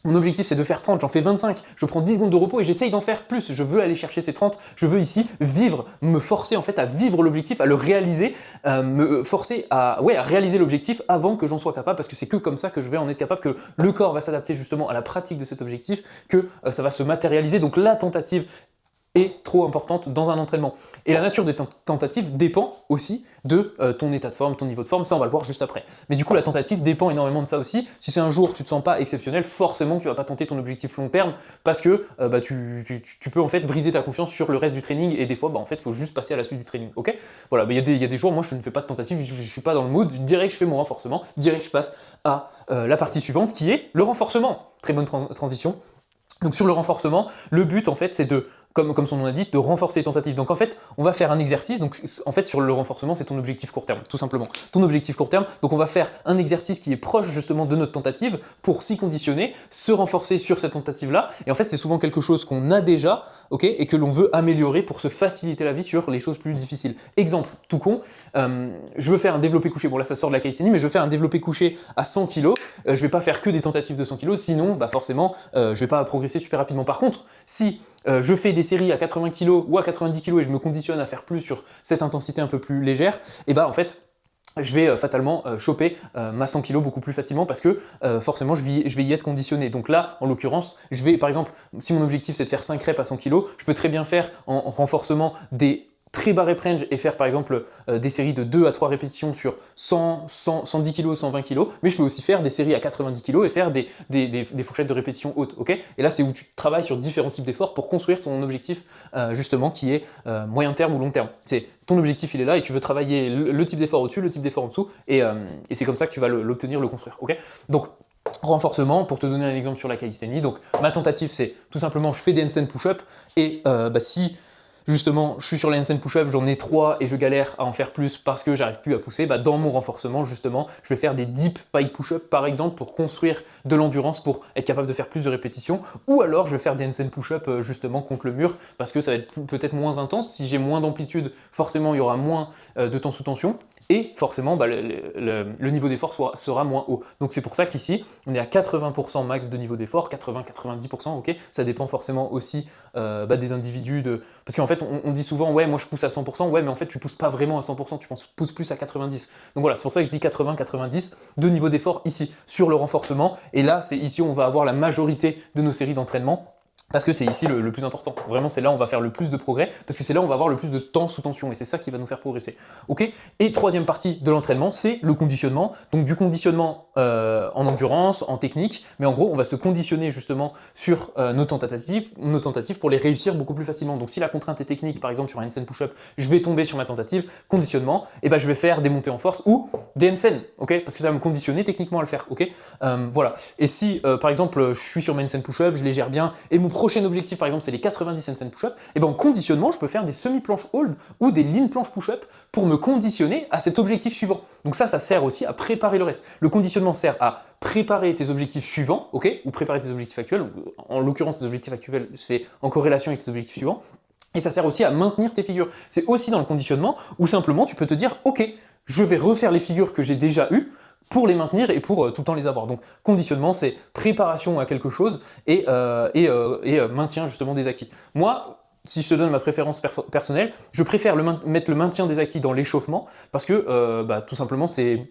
mon objectif c'est de faire 30, j'en fais 25, je prends 10 secondes de repos et j'essaye d'en faire plus, je veux aller chercher ces 30, je veux ici vivre, me forcer en fait à vivre l'objectif, à le réaliser, me forcer à réaliser l'objectif avant que j'en sois capable, parce que c'est que comme ça que je vais en être capable, que le corps va s'adapter justement à la pratique de cet objectif, que ça va se matérialiser, donc la tentative est trop importante dans un entraînement. Et la nature des tentatives dépend aussi de ton état de forme, ton niveau de forme, ça on va le voir juste après. Mais du coup la tentative dépend énormément de ça aussi. Si c'est un jour tu te sens pas exceptionnel, forcément tu vas pas tenter ton objectif long terme parce que tu peux en fait briser ta confiance sur le reste du training et des fois en fait il faut juste passer à la suite du training, ok? Voilà, il y a des jours moi je ne fais pas de tentative, je suis pas dans le mood, direct je fais mon renforcement, direct je passe à la partie suivante qui est le renforcement. Très bonne transition. Donc sur le renforcement, le but en fait c'est de, comme son nom l'indique, de renforcer les tentatives. Donc en fait, on va faire un exercice, donc en fait sur le renforcement c'est ton objectif court terme, tout simplement. Ton objectif court terme, donc on va faire un exercice qui est proche justement de notre tentative pour s'y conditionner, se renforcer sur cette tentative-là, et en fait c'est souvent quelque chose qu'on a déjà, ok, et que l'on veut améliorer pour se faciliter la vie sur les choses plus difficiles. Exemple, tout con, je veux faire un développé couché, bon là ça sort de la calisthénie, mais je veux faire un développé couché à 100 kg, je vais pas faire que des tentatives de 100 kg, sinon forcément je vais pas progresser super rapidement. Par contre, si je fais des séries à 80 kg ou à 90 kg et je me conditionne à faire plus sur cette intensité un peu plus légère, et en fait je vais fatalement choper ma 100 kg beaucoup plus facilement parce que forcément je vais y être conditionné. Donc là, en l'occurrence, je vais par exemple, si mon objectif c'est de faire 5 reps à 100 kg, je peux très bien faire en renforcement des très bas rep range et faire par exemple des séries de 2 à 3 répétitions sur 110 kg, 120 kg, mais je peux aussi faire des séries à 90 kg et faire des fourchettes de répétition hautes, ok? Et là c'est où tu travailles sur différents types d'efforts pour construire ton objectif justement qui est moyen terme ou long terme. C'est ton objectif il est là et tu veux travailler le type d'effort au-dessus, le type d'effort en dessous et c'est comme ça que tu vas l'obtenir, le construire, ok? Donc renforcement, pour te donner un exemple sur la calisthénie, donc ma tentative c'est tout simplement je fais des handstand push-up et si justement, je suis sur les handstand push-up, j'en ai 3 et je galère à en faire plus parce que j'arrive plus à pousser, dans mon renforcement, justement, je vais faire des deep pike push-up par exemple pour construire de l'endurance, pour être capable de faire plus de répétitions, ou alors je vais faire des handstand push-up justement contre le mur parce que ça va être peut-être moins intense. Si j'ai moins d'amplitude, forcément il y aura moins de temps sous tension. Et forcément, le niveau d'effort sera moins haut. Donc c'est pour ça qu'ici, on est à 80% max de niveau d'effort, 80-90%, ok? Ça dépend forcément aussi des individus. Parce qu'en fait, on dit souvent, ouais, moi je pousse à 100%, ouais, mais en fait, tu pousses pas vraiment à 100%, tu pousses plus à 90%. Donc voilà, c'est pour ça que je dis 80-90 de niveau d'effort ici, sur le renforcement. Et là, c'est ici où on va avoir la majorité de nos séries d'entraînement. Parce que c'est ici le plus important. Vraiment, c'est là où on va faire le plus de progrès, parce que c'est là où on va avoir le plus de temps sous tension, et c'est ça qui va nous faire progresser. Ok. Et troisième partie de l'entraînement, c'est le conditionnement. Donc du conditionnement en endurance, en technique, mais en gros, on va se conditionner justement sur nos tentatives pour les réussir beaucoup plus facilement. Donc si la contrainte est technique, par exemple sur un handstand push-up, je vais tomber sur ma tentative, conditionnement, et ben je vais faire des montées en force ou des handstands, ok, parce que ça va me conditionner techniquement à le faire, ok. Voilà. Et si par exemple je suis sur mes handstand push-up, je les gère bien, et mon prochain objectif, par exemple, c'est les 90 handstand push-up, et ben en conditionnement, je peux faire des semi-planches hold ou des lean planches push-up pour me conditionner à cet objectif suivant. Donc ça sert aussi à préparer le reste. Le conditionnement sert à préparer tes objectifs suivants, ok, ou préparer tes objectifs actuels, en l'occurrence tes objectifs actuels, c'est en corrélation avec tes objectifs suivants, et ça sert aussi à maintenir tes figures. C'est aussi dans le conditionnement où simplement tu peux te dire, ok, je vais refaire les figures que j'ai déjà eues, pour les maintenir et pour tout le temps les avoir. Donc conditionnement, c'est préparation à quelque chose et maintien justement des acquis. Moi, si je te donne ma préférence personnelle, je préfère mettre le maintien des acquis dans l'échauffement parce que tout simplement c'est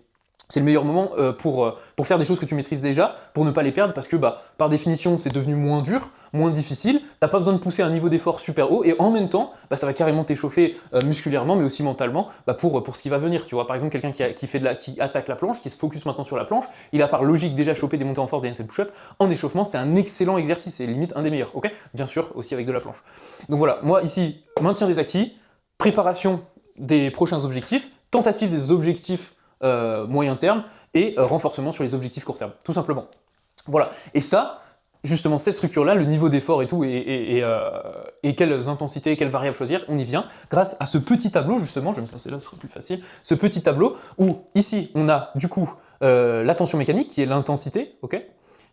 le meilleur moment pour faire des choses que tu maîtrises déjà, pour ne pas les perdre, parce que par définition, c'est devenu moins dur, moins difficile, t'as pas besoin de pousser un niveau d'effort super haut, et en même temps, ça va carrément t'échauffer musculairement, mais aussi mentalement, pour ce qui va venir. Tu vois, par exemple, quelqu'un qui attaque la planche, qui se focus maintenant sur la planche, il a par logique déjà chopé des montées en force, des handstand push-up, en échauffement, c'est un excellent exercice, c'est limite un des meilleurs, ok. Bien sûr, aussi avec de la planche. Donc voilà, moi ici, maintien des acquis, préparation des prochains objectifs, tentative des objectifs moyen terme et renforcement sur les objectifs court terme, tout simplement. Voilà. Et ça, justement, cette structure-là, le niveau d'effort et tout, et quelles intensités, quelles variables choisir, on y vient grâce à ce petit tableau, justement, je vais me placer là, ce sera plus facile, ce petit tableau où, ici, on a du coup la tension mécanique qui est l'intensité, ok,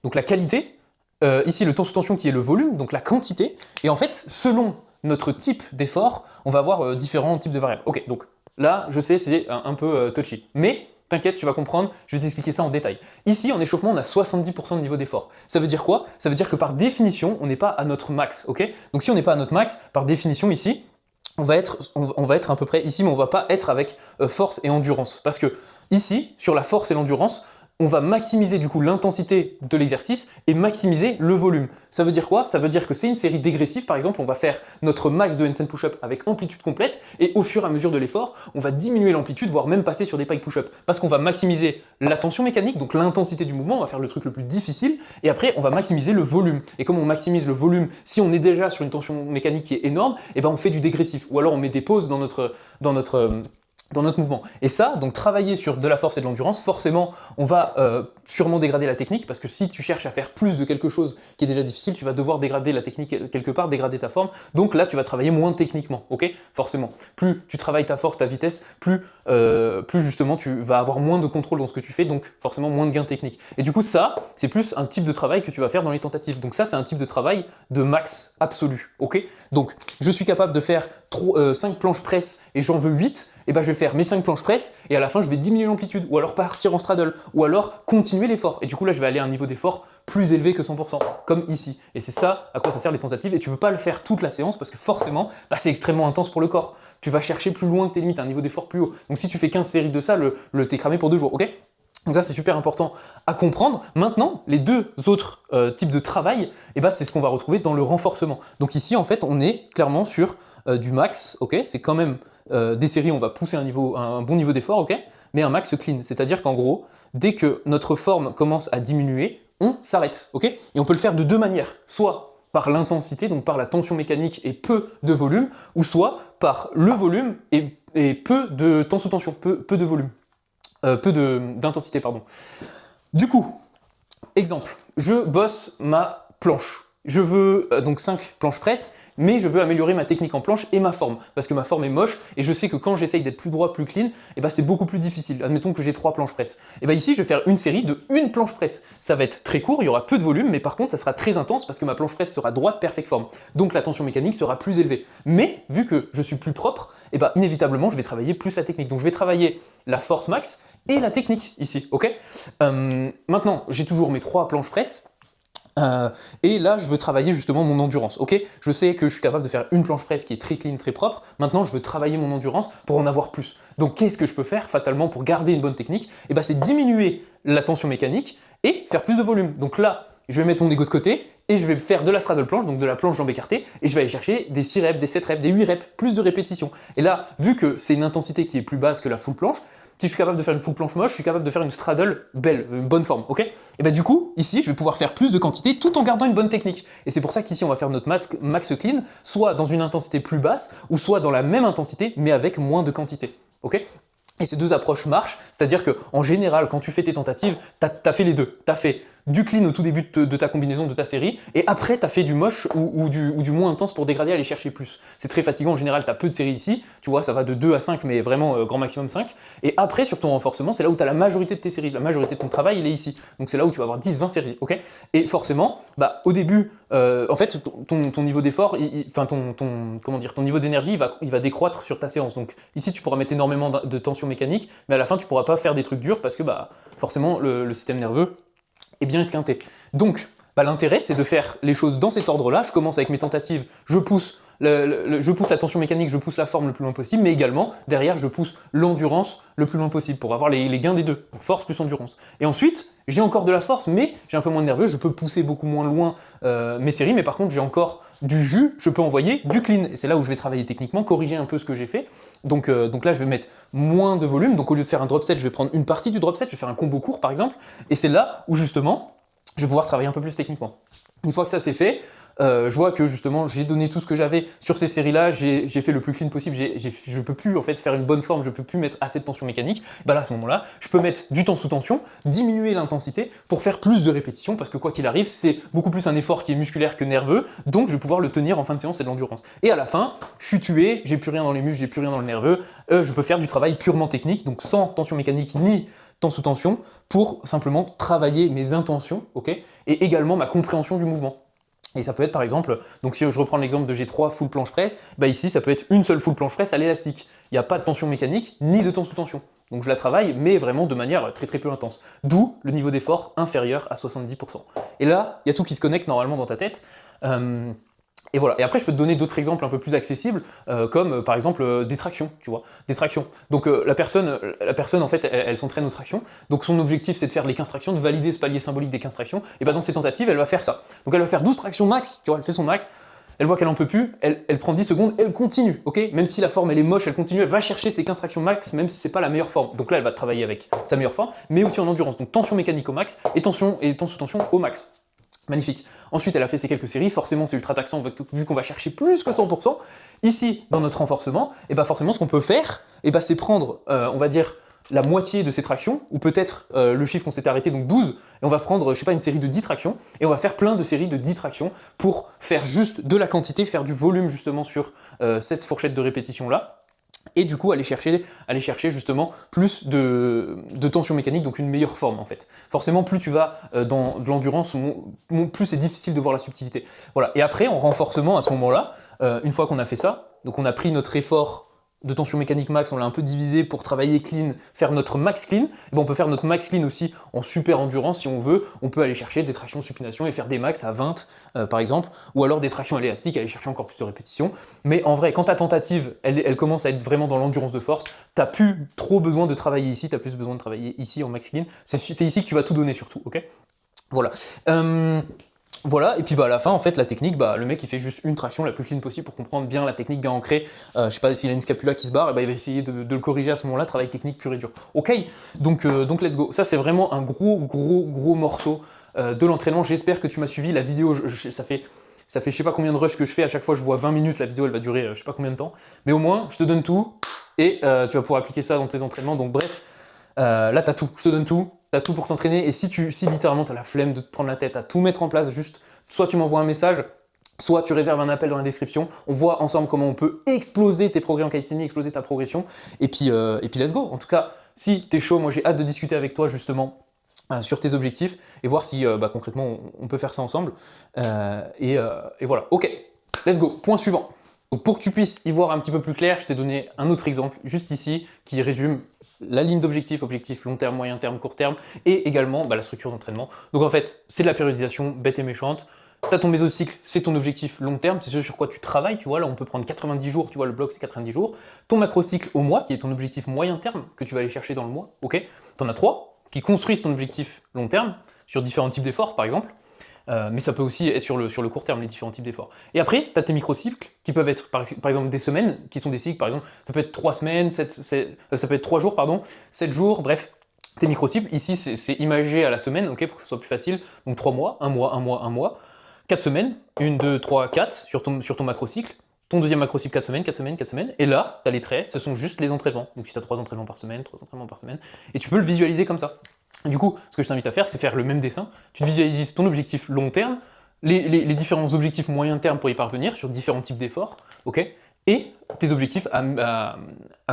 donc la qualité, ici le temps sous tension qui est le volume, donc la quantité, et en fait, selon notre type d'effort, on va avoir différents types de variables. Ok, donc là, je sais, c'est un peu touchy. Mais t'inquiète, tu vas comprendre, je vais t'expliquer ça en détail. Ici, en échauffement, on a 70% de niveau d'effort. Ça veut dire quoi? Ça veut dire que par définition, on n'est pas à notre max, ok? Donc si on n'est pas à notre max, par définition ici, on va être à peu près ici, mais on va pas être avec force et endurance. Parce que ici, sur la force et l'endurance, on va maximiser du coup l'intensité de l'exercice et maximiser le volume. Ça veut dire quoi? Ça veut dire que c'est une série dégressive, par exemple, on va faire notre max de handstand push-up avec amplitude complète et au fur et à mesure de l'effort, on va diminuer l'amplitude, voire même passer sur des pike push-up. Parce qu'on va maximiser la tension mécanique, donc l'intensité du mouvement, on va faire le truc le plus difficile, et après on va maximiser le volume. Et comme on maximise le volume, si on est déjà sur une tension mécanique qui est énorme, et ben on fait du dégressif, ou alors on met des pauses dans notre mouvement. Et ça, donc travailler sur de la force et de l'endurance, forcément, on va sûrement dégrader la technique, parce que si tu cherches à faire plus de quelque chose qui est déjà difficile, tu vas devoir dégrader la technique quelque part, dégrader ta forme, donc là, tu vas travailler moins techniquement, ok? Forcément. Plus tu travailles ta force, ta vitesse, plus justement, tu vas avoir moins de contrôle dans ce que tu fais, donc forcément moins de gains techniques. Et du coup, ça, c'est plus un type de travail que tu vas faire dans les tentatives. Donc ça, c'est un type de travail de max absolu, ok? Donc, je suis capable de faire 5 planches presse et j'en veux 8, et ben je vais faire mes 5 planches presse et à la fin je vais diminuer l'amplitude ou alors partir en straddle ou alors continuer l'effort et du coup là je vais aller à un niveau d'effort plus élevé que 100% comme ici et c'est ça à quoi ça sert les tentatives et tu peux pas le faire toute la séance parce que forcément c'est extrêmement intense pour le corps, tu vas chercher plus loin que tes limites, un niveau d'effort plus haut, donc si tu fais 15 séries de ça, t'es cramé pour 2 jours, ok? Donc ça, c'est super important à comprendre. Maintenant, les deux autres types de travail, c'est ce qu'on va retrouver dans le renforcement. Donc ici, en fait, on est clairement sur du max, ok? C'est quand même des séries, on va pousser un bon niveau d'effort, ok? Mais un max clean, c'est-à-dire qu'en gros, dès que notre forme commence à diminuer, on s'arrête, ok? Et on peut le faire de deux manières, soit par l'intensité, donc par la tension mécanique et peu de volume, ou soit par le volume et peu de temps sous tension, peu de volume. D'intensité, pardon. Du coup, exemple, je bosse ma planche. Je veux donc 5 planches presse, mais je veux améliorer ma technique en planche et ma forme, parce que ma forme est moche, et je sais que quand j'essaye d'être plus droit, plus clean, c'est beaucoup plus difficile. Admettons que j'ai 3 planches presse. Et ici, je vais faire une série de 1 planche presse. Ça va être très court, il y aura peu de volume, mais par contre, ça sera très intense, parce que ma planche presse sera droite, perfect forme. Donc la tension mécanique sera plus élevée. Mais, vu que je suis plus propre, inévitablement, je vais travailler plus la technique. Donc je vais travailler la force max et la technique, ici, ok? Maintenant, j'ai toujours mes 3 planches presse, et là, je veux travailler justement mon endurance, ok? Je sais que je suis capable de faire une planche presse qui est très clean, très propre. Maintenant, je veux travailler mon endurance pour en avoir plus. Donc, qu'est-ce que je peux faire fatalement pour garder une bonne technique? C'est diminuer la tension mécanique et faire plus de volume. Donc là, je vais mettre mon ego de côté et je vais faire de la straddle planche, donc de la planche jambe écartée, et je vais aller chercher des 6 reps, des 7 reps, des 8 reps, plus de répétitions. Et là, vu que c'est une intensité qui est plus basse que la full planche, si je suis capable de faire une full planche moche, je suis capable de faire une straddle belle, une bonne forme, ok? Et bah du coup, ici, je vais pouvoir faire plus de quantité tout en gardant une bonne technique. Et c'est pour ça qu'ici, on va faire notre max clean, soit dans une intensité plus basse, ou soit dans la même intensité, mais avec moins de quantité, ok? Et ces deux approches marchent, c'est-à-dire qu'en général, quand tu fais tes tentatives, t'as fait les deux. T'as fait du clean au tout début de ta combinaison, de ta série, et après t'as fait du moche ou du moins intense pour dégrader, aller chercher plus. C'est très fatigant, en général t'as peu de séries ici, tu vois, ça va de 2 à 5, mais vraiment grand maximum 5. Et après, sur ton renforcement, c'est là où t'as la majorité de tes séries, la majorité de ton travail, il est ici. Donc c'est là où tu vas avoir 10-20 séries, ok? Et forcément, bah au début, en fait, ton niveau d'effort, enfin comment dire, ton niveau d'énergie, il va décroître sur ta séance. Donc ici, tu pourras mettre énormément de tension mécanique, mais à la fin, tu pourras pas faire des trucs durs parce que bah forcément, le système nerveux est bien esquinté. Donc, bah, l'intérêt, c'est de faire les choses dans cet ordre-là. Je commence avec mes tentatives, je pousse la tension mécanique, je pousse la forme le plus loin possible, mais également, derrière, je pousse l'endurance le plus loin possible pour avoir les gains des deux, donc force plus endurance. Et ensuite, j'ai encore de la force, mais j'ai un peu moins de nerveux, je peux pousser beaucoup moins loin mes séries, mais par contre, j'ai encore du jus, je peux envoyer du clean. Et c'est là où je vais travailler techniquement, corriger un peu ce que j'ai fait. Donc là, je vais mettre moins de volume. Donc au lieu de faire un drop set, je vais prendre une partie du drop set, je vais faire un combo court, par exemple. Et c'est là où, justement, je vais pouvoir travailler un peu plus techniquement. Une fois que ça c'est fait, je vois que justement j'ai donné tout ce que j'avais sur ces séries-là, j'ai fait le plus clean possible, je peux plus en fait faire une bonne forme, je peux plus mettre assez de tension mécanique. Bah là à ce moment-là, je peux mettre du temps sous tension, diminuer l'intensité pour faire plus de répétitions parce que quoi qu'il arrive, c'est beaucoup plus un effort qui est musculaire que nerveux, donc je vais pouvoir le tenir en fin de séance et de l'endurance. Et à la fin, je suis tué, j'ai plus rien dans les muscles, j'ai plus rien dans le nerveux, je peux faire du travail purement technique, donc sans tension mécanique ni temps sous tension pour simplement travailler mes intentions, ok, et également ma compréhension du mouvement. Et ça peut être par exemple, donc si je reprends l'exemple de G3 full planche presse, bah ici ça peut être une seule full planche presse à l'élastique. Il n'y a pas de tension mécanique ni de temps sous tension. Donc je la travaille, mais vraiment de manière très très peu intense. D'où le niveau d'effort inférieur à 70%. Et là, il y a tout qui se connecte normalement dans ta tête. Et voilà. Et après, je peux te donner d'autres exemples un peu plus accessibles, comme par exemple des tractions, tu vois, des tractions. Donc la personne en fait, elle s'entraîne aux tractions. Donc son objectif, c'est de faire les 15 tractions, de valider ce palier symbolique des 15 tractions. Et bah dans ses tentatives, elle va faire ça. Donc elle va faire 12 tractions max, tu vois, elle fait son max. Elle voit qu'elle en peut plus, elle prend 10 secondes, elle continue, ok? Même si la forme elle est moche, elle continue, elle va chercher ses 15 tractions max, même si c'est pas la meilleure forme. Donc là, elle va travailler avec sa meilleure forme, mais aussi en endurance. Donc tension mécanique au max et temps sous tension au max. Magnifique. Ensuite, elle a fait ces quelques séries. Forcément, c'est ultra taxant vu qu'on va chercher plus que 100%. Ici, dans notre renforcement, et bah forcément, ce qu'on peut faire, et bah c'est prendre, on va dire, la moitié de ces tractions, ou peut-être le chiffre qu'on s'était arrêté, donc 12, et on va prendre, je sais pas, une série de 10 tractions, et on va faire plein de séries de 10 tractions pour faire juste de la quantité, faire du volume justement sur cette fourchette de répétition-là. Et du coup aller chercher justement plus de tension mécanique, donc une meilleure forme en fait. Forcément, plus tu vas dans de l'endurance, plus c'est difficile de voir la subtilité. Voilà. Et après, en renforcement, à ce moment-là, une fois qu'on a fait ça, donc on a pris notre effort de tension mécanique max, on l'a un peu divisé pour travailler clean, faire notre max clean. Et ben on peut faire notre max clean aussi en super endurance si on veut. On peut aller chercher des tractions supination et faire des max à 20 par exemple, ou alors des tractions à l'élastique, aller chercher encore plus de répétitions. Mais en vrai, quand ta tentative, elle commence à être vraiment dans l'endurance de force, t'as plus trop besoin de travailler ici, t'as plus besoin de travailler ici en max clean. C'est ici que tu vas tout donner surtout, ok? Voilà. Voilà, et puis bah à la fin, en fait, la technique, bah le mec il fait juste une traction la plus clean possible pour comprendre bien la technique bien ancrée. Je sais pas s'il a une scapula qui se barre, et bah il va essayer de le corriger à ce moment-là, travail technique pur et dur. Ok, donc let's go. Ça c'est vraiment un gros morceau de l'entraînement. J'espère que tu m'as suivi. La vidéo, ça fait je sais pas combien de rush que je fais, à chaque fois je vois 20 minutes, la vidéo elle va durer je sais pas combien de temps. Mais au moins, je te donne tout, et tu vas pouvoir appliquer ça dans tes entraînements. Donc bref, là t'as tout, je te donne tout. T'as tout pour t'entraîner, et si littéralement t'as la flemme de te prendre la tête à tout mettre en place, juste soit tu m'envoies un message, soit tu réserves un appel dans la description, on voit ensemble comment on peut exploser tes progrès en calisthénie, exploser ta progression, et puis let's go. En tout cas, si t'es chaud, moi j'ai hâte de discuter avec toi justement sur tes objectifs, et voir si concrètement on peut faire ça ensemble, et voilà, ok, let's go, point suivant. Donc pour que tu puisses y voir un petit peu plus clair, je t'ai donné un autre exemple, juste ici, qui résume la ligne d'objectif, objectif long terme, moyen terme, court terme, et également la structure d'entraînement. Donc en fait, c'est de la périodisation bête et méchante. T'as ton mésocycle, c'est ton objectif long terme, c'est ce sur quoi tu travailles, tu vois, là on peut prendre 90 jours, tu vois, le bloc c'est 90 jours. Ton macrocycle au mois, qui est ton objectif moyen terme, que tu vas aller chercher dans le mois, ok. T'en as 3, qui construisent ton objectif long terme, sur différents types d'efforts par exemple. mais ça peut aussi être sur le court terme, les différents types d'efforts. Et après, tu as tes microcycles qui peuvent être par exemple des semaines, qui sont des cycles, par exemple, ça peut être 3 semaines, ça peut être 3 jours, pardon, 7 jours, bref. Tes microcycles, ici c'est imagé à la semaine, ok, pour que ce soit plus facile. Donc 3 mois, 1 mois, 1 mois, 1 mois, 4 semaines, 1, 2, 3, 4 sur ton macrocycle. Ton deuxième macrocycle 4 semaines, 4 semaines, 4 semaines. Et là, tu as les traits, ce sont juste les entraînements. Donc si tu as 3 entraînements par semaine, 3 entraînements par semaine, et tu peux le visualiser comme ça. Du coup, ce que je t'invite à faire, c'est faire le même dessin. Tu visualises ton objectif long terme, les différents objectifs moyen terme pour y parvenir sur différents types d'efforts, ok, et tes objectifs à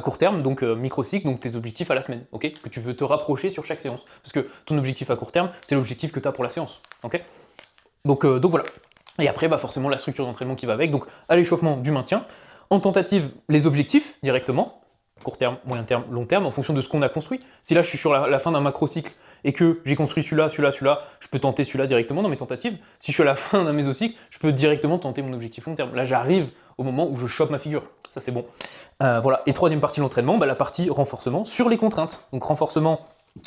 court terme, donc microcycle, donc tes objectifs à la semaine, ok, que tu veux te rapprocher sur chaque séance. Parce que ton objectif à court terme, c'est l'objectif que tu as pour la séance, ok. Donc voilà. Et après, bah forcément, la structure d'entraînement qui va avec, donc à l'échauffement du maintien, en tentative, les objectifs directement, court terme, moyen terme, long terme, en fonction de ce qu'on a construit. Si là, je suis sur la fin d'un macrocycle et que j'ai construit celui-là, je peux tenter celui-là directement dans mes tentatives. Si je suis à la fin d'un mésocycle, je peux directement tenter mon objectif long terme. Là, j'arrive au moment où je chope ma figure. Ça, c'est bon. Voilà. Et troisième partie de l'entraînement, bah, la partie renforcement sur les contraintes. Donc renforcement,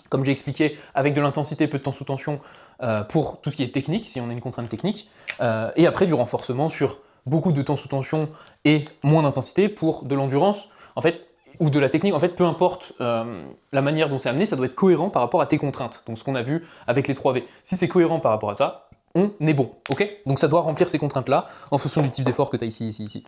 comme j'ai expliqué, avec de l'intensité, peu de temps sous tension, pour tout ce qui est technique, si on a une contrainte technique. Et après, du renforcement sur beaucoup de temps sous tension et moins d'intensité pour de l'endurance. En fait, ou de la technique, en fait, peu importe la manière dont c'est amené, ça doit être cohérent par rapport à tes contraintes. Donc ce qu'on a vu avec les 3V. Si c'est cohérent par rapport à ça, on est bon, ok. Donc ça doit remplir ces contraintes-là en fonction du type d'effort que tu as ici.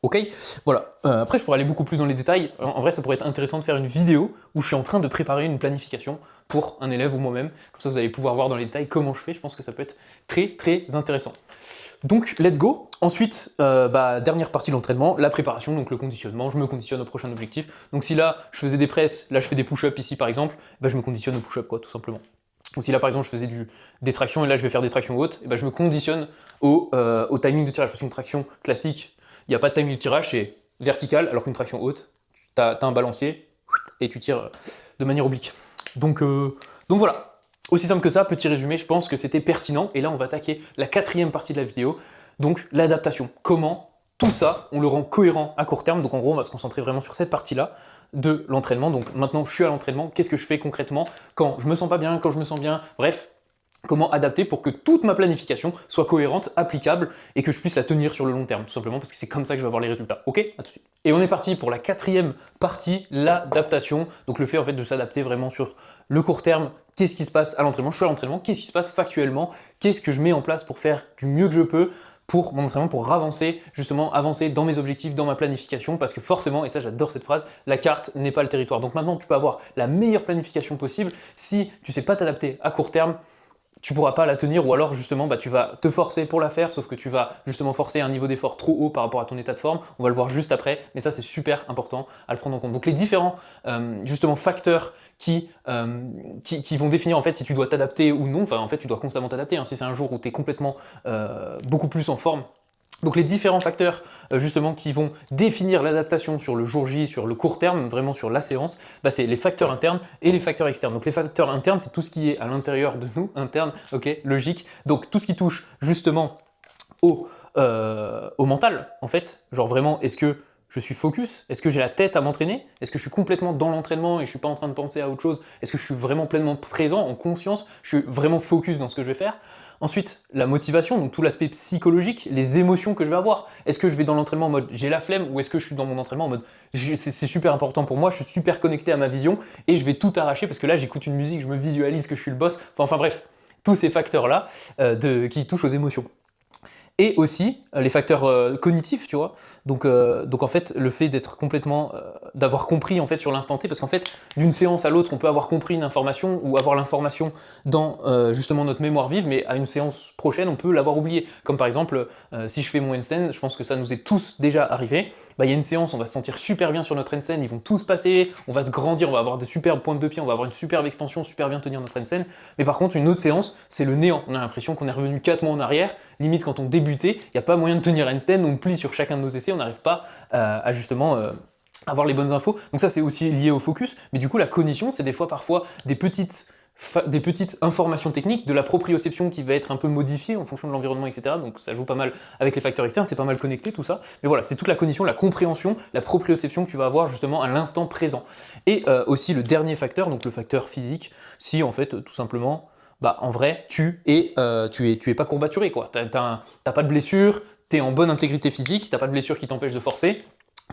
Ok, voilà. Après, je pourrais aller beaucoup plus dans les détails. En vrai, ça pourrait être intéressant de faire une vidéo où je suis en train de préparer une planification pour un élève ou moi-même. Comme ça, vous allez pouvoir voir dans les détails comment je fais. Je pense que ça peut être très, très intéressant. Donc, let's go. Ensuite, dernière partie de l'entraînement, la préparation, donc le conditionnement. Je me conditionne au prochain objectif. Donc, si là, je faisais des presses, là, je fais des push-ups ici, par exemple, je me conditionne au push-up, quoi, tout simplement. Ou si là, par exemple, je faisais des tractions et là, je vais faire des tractions hautes, je me conditionne au timing de tirage. Parce qu'une traction classique, il n'y a pas de timing de tirage, c'est vertical, alors qu'une traction haute, tu as un balancier et tu tires de manière oblique. Donc voilà, aussi simple que ça, petit résumé, je pense que c'était pertinent. Et là, on va attaquer la 4e partie de la vidéo, donc l'adaptation. Comment tout ça, on le rend cohérent à court terme. Donc en gros, on va se concentrer vraiment sur cette partie-là de l'entraînement. Donc maintenant, je suis à l'entraînement, qu'est-ce que je fais concrètement quand je me sens pas bien, quand je me sens bien, bref. Comment adapter pour que toute ma planification soit cohérente, applicable et que je puisse la tenir sur le long terme, tout simplement parce que c'est comme ça que je vais avoir les résultats. Ok, à tout de suite. Et on est parti pour la 4e partie, l'adaptation. Donc le fait en fait de s'adapter vraiment sur le court terme. Qu'est-ce qui se passe à l'entraînement? Je suis à l'entraînement. Qu'est-ce qui se passe factuellement? Qu'est-ce que je mets en place pour faire du mieux que je peux pour mon entraînement, pour avancer, justement, avancer dans mes objectifs, dans ma planification, parce que forcément, et ça j'adore cette phrase, la carte n'est pas le territoire. Donc maintenant, tu peux avoir la meilleure planification possible. Si tu sais pas t'adapter à court terme, tu pourras pas la tenir, ou alors justement tu vas te forcer pour la faire, sauf que tu vas justement forcer un niveau d'effort trop haut par rapport à ton état de forme. On va le voir juste après, mais ça c'est super important à le prendre en compte. Donc les différents justement facteurs qui vont définir en fait si tu dois t'adapter ou non. Enfin en fait tu dois constamment t'adapter, hein. Si c'est un jour où tu es complètement beaucoup plus en forme. Donc les différents facteurs justement qui vont définir l'adaptation sur le jour J, sur le court terme, vraiment sur la séance, c'est les facteurs internes et les facteurs externes. Donc les facteurs internes, c'est tout ce qui est à l'intérieur de nous, interne, ok, logique. Donc tout ce qui touche justement au mental, en fait, genre vraiment, est-ce que je suis focus? Est-ce que j'ai la tête à m'entraîner? Est-ce que je suis complètement dans l'entraînement et je suis pas en train de penser à autre chose? Est-ce que je suis vraiment pleinement présent, en conscience? Je suis vraiment focus dans ce que je vais faire? Ensuite, la motivation, donc tout l'aspect psychologique, les émotions que je vais avoir. Est-ce que je vais dans l'entraînement en mode j'ai la flemme ou est-ce que je suis dans mon entraînement en mode c'est super important pour moi, je suis super connecté à ma vision et je vais tout arracher parce que là j'écoute une musique, je me visualise que je suis le boss. Enfin bref, tous ces facteurs-là qui touchent aux émotions. Et aussi les facteurs cognitifs, tu vois. Donc en fait, le fait d'être complètement, d'avoir compris en fait sur l'instant T, parce qu'en fait, d'une séance à l'autre, on peut avoir compris une information ou avoir l'information dans justement notre mémoire vive, mais à une séance prochaine, on peut l'avoir oublié. Comme par exemple, si je fais mon handstand, je pense que ça nous est tous déjà arrivé. Il y a une séance, on va se sentir super bien sur notre handstand, ils vont tous passer, on va se grandir, on va avoir de superbes pointes de pied, on va avoir une superbe extension, super bien tenir notre handstand. Mais par contre, une autre séance, c'est le néant. On a l'impression qu'on est revenu 4 mois en arrière, limite quand on débute. Il n'y a pas moyen de tenir handstand, on plie sur chacun de nos essais, on n'arrive pas à justement avoir les bonnes infos. Donc ça c'est aussi lié au focus, mais du coup la cognition c'est des fois parfois des petites informations techniques, de la proprioception qui va être un peu modifiée en fonction de l'environnement, etc. Donc ça joue pas mal avec les facteurs externes, c'est pas mal connecté tout ça. Mais voilà, c'est toute la cognition, la compréhension, la proprioception que tu vas avoir justement à l'instant présent. Et aussi le dernier facteur, donc le facteur physique, si en fait tout simplement bah en vrai, tu es pas courbaturé, quoi. T'as pas de blessure, t'es en bonne intégrité physique, t'as pas de blessure qui t'empêche de forcer,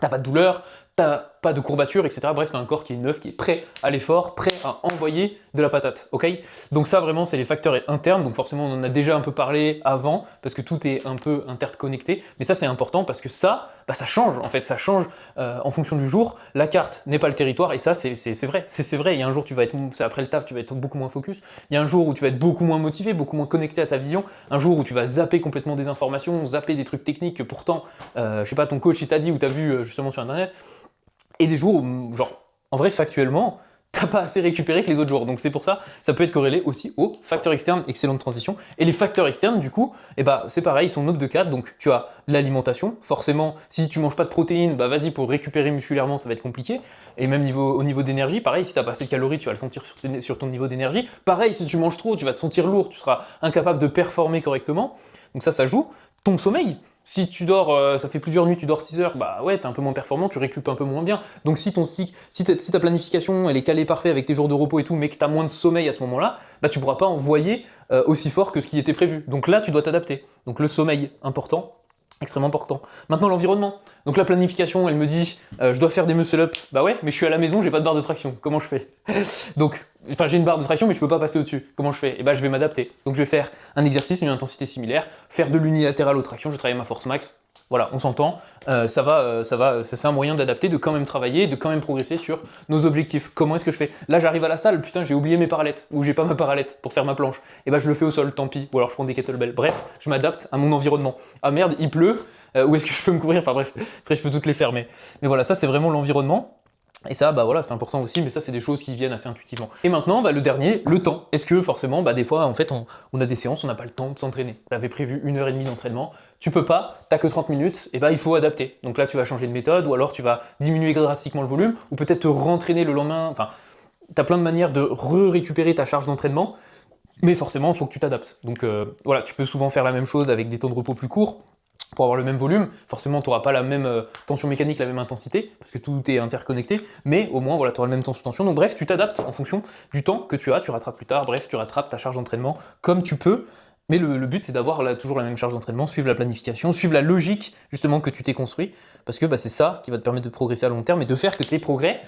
t'as pas de douleur, t'as pas de courbature, etc. Bref, t'as un corps qui est neuf, qui est prêt à l'effort, prêt à envoyer de la patate, ok? Donc ça, vraiment, c'est les facteurs internes, donc forcément, on en a déjà un peu parlé avant, parce que tout est un peu interconnecté, mais ça, c'est important, parce que ça, bah, ça change, en fait, ça change en fonction du jour, la carte n'est pas le territoire, et ça, c'est vrai, c'est vrai, il y a un jour, tu vas être, c'est après le taf, tu vas être beaucoup moins focus, il y a un jour où tu vas être beaucoup moins motivé, beaucoup moins connecté à ta vision, un jour où tu vas zapper complètement des informations, zapper des trucs techniques que pourtant, je sais pas, ton coach, il t'a dit, ou t'as vu justement sur Internet, et des jours où, genre, en vrai, factuellement, t'as pas assez récupéré que les autres jours. Donc c'est pour ça, ça peut être corrélé aussi aux facteurs externes, excellente transition. Et les facteurs externes, du coup, eh bah, c'est pareil, ils sont note de 4. Donc tu as l'alimentation, forcément, si tu manges pas de protéines, bah vas-y, pour récupérer musculairement, ça va être compliqué. Et même au niveau d'énergie, pareil, si t'as pas assez de calories, tu vas le sentir sur ton niveau d'énergie. Pareil, si tu manges trop, tu vas te sentir lourd, tu seras incapable de performer correctement. Donc ça joue. Ton sommeil, si tu dors, ça fait plusieurs nuits, tu dors 6 heures, bah ouais, t'es un peu moins performant, tu récupères un peu moins bien. Donc si ton cycle, si ta planification, elle est calée parfait avec tes jours de repos et tout, mais que t'as moins de sommeil à ce moment-là, bah tu pourras pas envoyer aussi fort que ce qui était prévu. Donc là, tu dois t'adapter. Donc le sommeil, important. Extrêmement important. Maintenant, l'environnement. Donc la planification, elle me dit, je dois faire des muscle-up. Bah ouais, mais je suis à la maison, j'ai pas de barre de traction. Comment je fais? Donc, enfin, j'ai une barre de traction, mais je peux pas passer au-dessus. Comment je fais? Et bah, je vais m'adapter. Donc, je vais faire un exercice, une intensité similaire, faire de l'unilatéral aux tractions, je vais travailler ma force max. Voilà, on s'entend. C'est un moyen d'adapter, de quand même travailler, de quand même progresser sur nos objectifs. Comment est-ce que je fais? Là, j'arrive à la salle, putain, j'ai oublié mes parallettes, ou j'ai pas ma parallette pour faire ma planche. Et bah, je le fais au sol, tant pis. Ou alors, je prends des kettlebells. Bref, je m'adapte à mon environnement. Ah merde, il pleut. Où est-ce que je peux me couvrir? Enfin bref, après, je peux toutes les faire. Mais voilà, ça, c'est vraiment l'environnement. Et ça, bah voilà, c'est important aussi, mais ça, c'est des choses qui viennent assez intuitivement. Et maintenant, bah, le dernier, le temps. Est-ce que forcément, bah, des fois, en fait, on a des séances, on n'a pas le temps de s'entraîner. T'avais prévu 1h30 d'entraînement, tu peux pas, t'as que 30 minutes, et bah il faut adapter. Donc là, tu vas changer de méthode, ou alors tu vas diminuer drastiquement le volume, ou peut-être te rentraîner le lendemain. Enfin, t'as plein de manières de récupérer ta charge d'entraînement, mais forcément, il faut que tu t'adaptes. Donc voilà, tu peux souvent faire la même chose avec des temps de repos plus courts, pour avoir le même volume. Forcément, tu n'auras pas la même tension mécanique, la même intensité, parce que tout est interconnecté, mais au moins, voilà, tu auras le même temps sous tension. Donc bref, tu t'adaptes en fonction du temps que tu as, tu rattrapes plus tard, bref, tu rattrapes ta charge d'entraînement comme tu peux, mais le but, c'est d'avoir toujours la même charge d'entraînement, suivre la planification, suivre la logique, justement, que tu t'es construit, parce que bah, c'est ça qui va te permettre de progresser à long terme et de faire que tes progrès,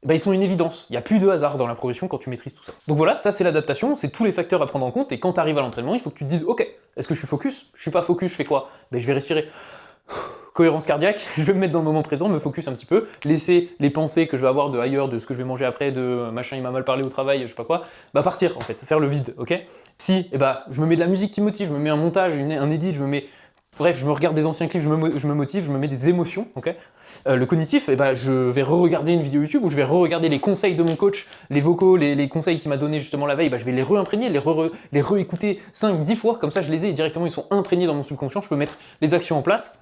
bah, ils sont une évidence. Il n'y a plus de hasard dans la progression quand tu maîtrises tout ça. Donc voilà, ça c'est l'adaptation, c'est tous les facteurs à prendre en compte, et quand tu arrives à l'entraînement, il faut que tu te dises, ok, est-ce que je suis focus? Je suis pas focus, je fais quoi? Ben, je vais respirer. Cohérence cardiaque, je vais me mettre dans le moment présent, me focus un petit peu, laisser les pensées que je vais avoir de ailleurs, de ce que je vais manger après, de machin il m'a mal parlé au travail, je sais pas quoi, bah partir en fait, faire le vide, ok? Si, eh bah, je me mets de la musique qui motive, je me mets un montage, un edit, je me mets... Bref, je me regarde des anciens clips, je me motive, je me mets des émotions, ok? Le cognitif, eh ben, je vais re-regarder une vidéo YouTube où je vais re-regarder les conseils de mon coach, les vocaux, les conseils qu'il m'a donné justement la veille, bah, je vais les re-imprégner, les re-écouter 5-10 fois, comme ça je les ai et directement ils sont imprégnés dans mon subconscient, je peux mettre les actions en place.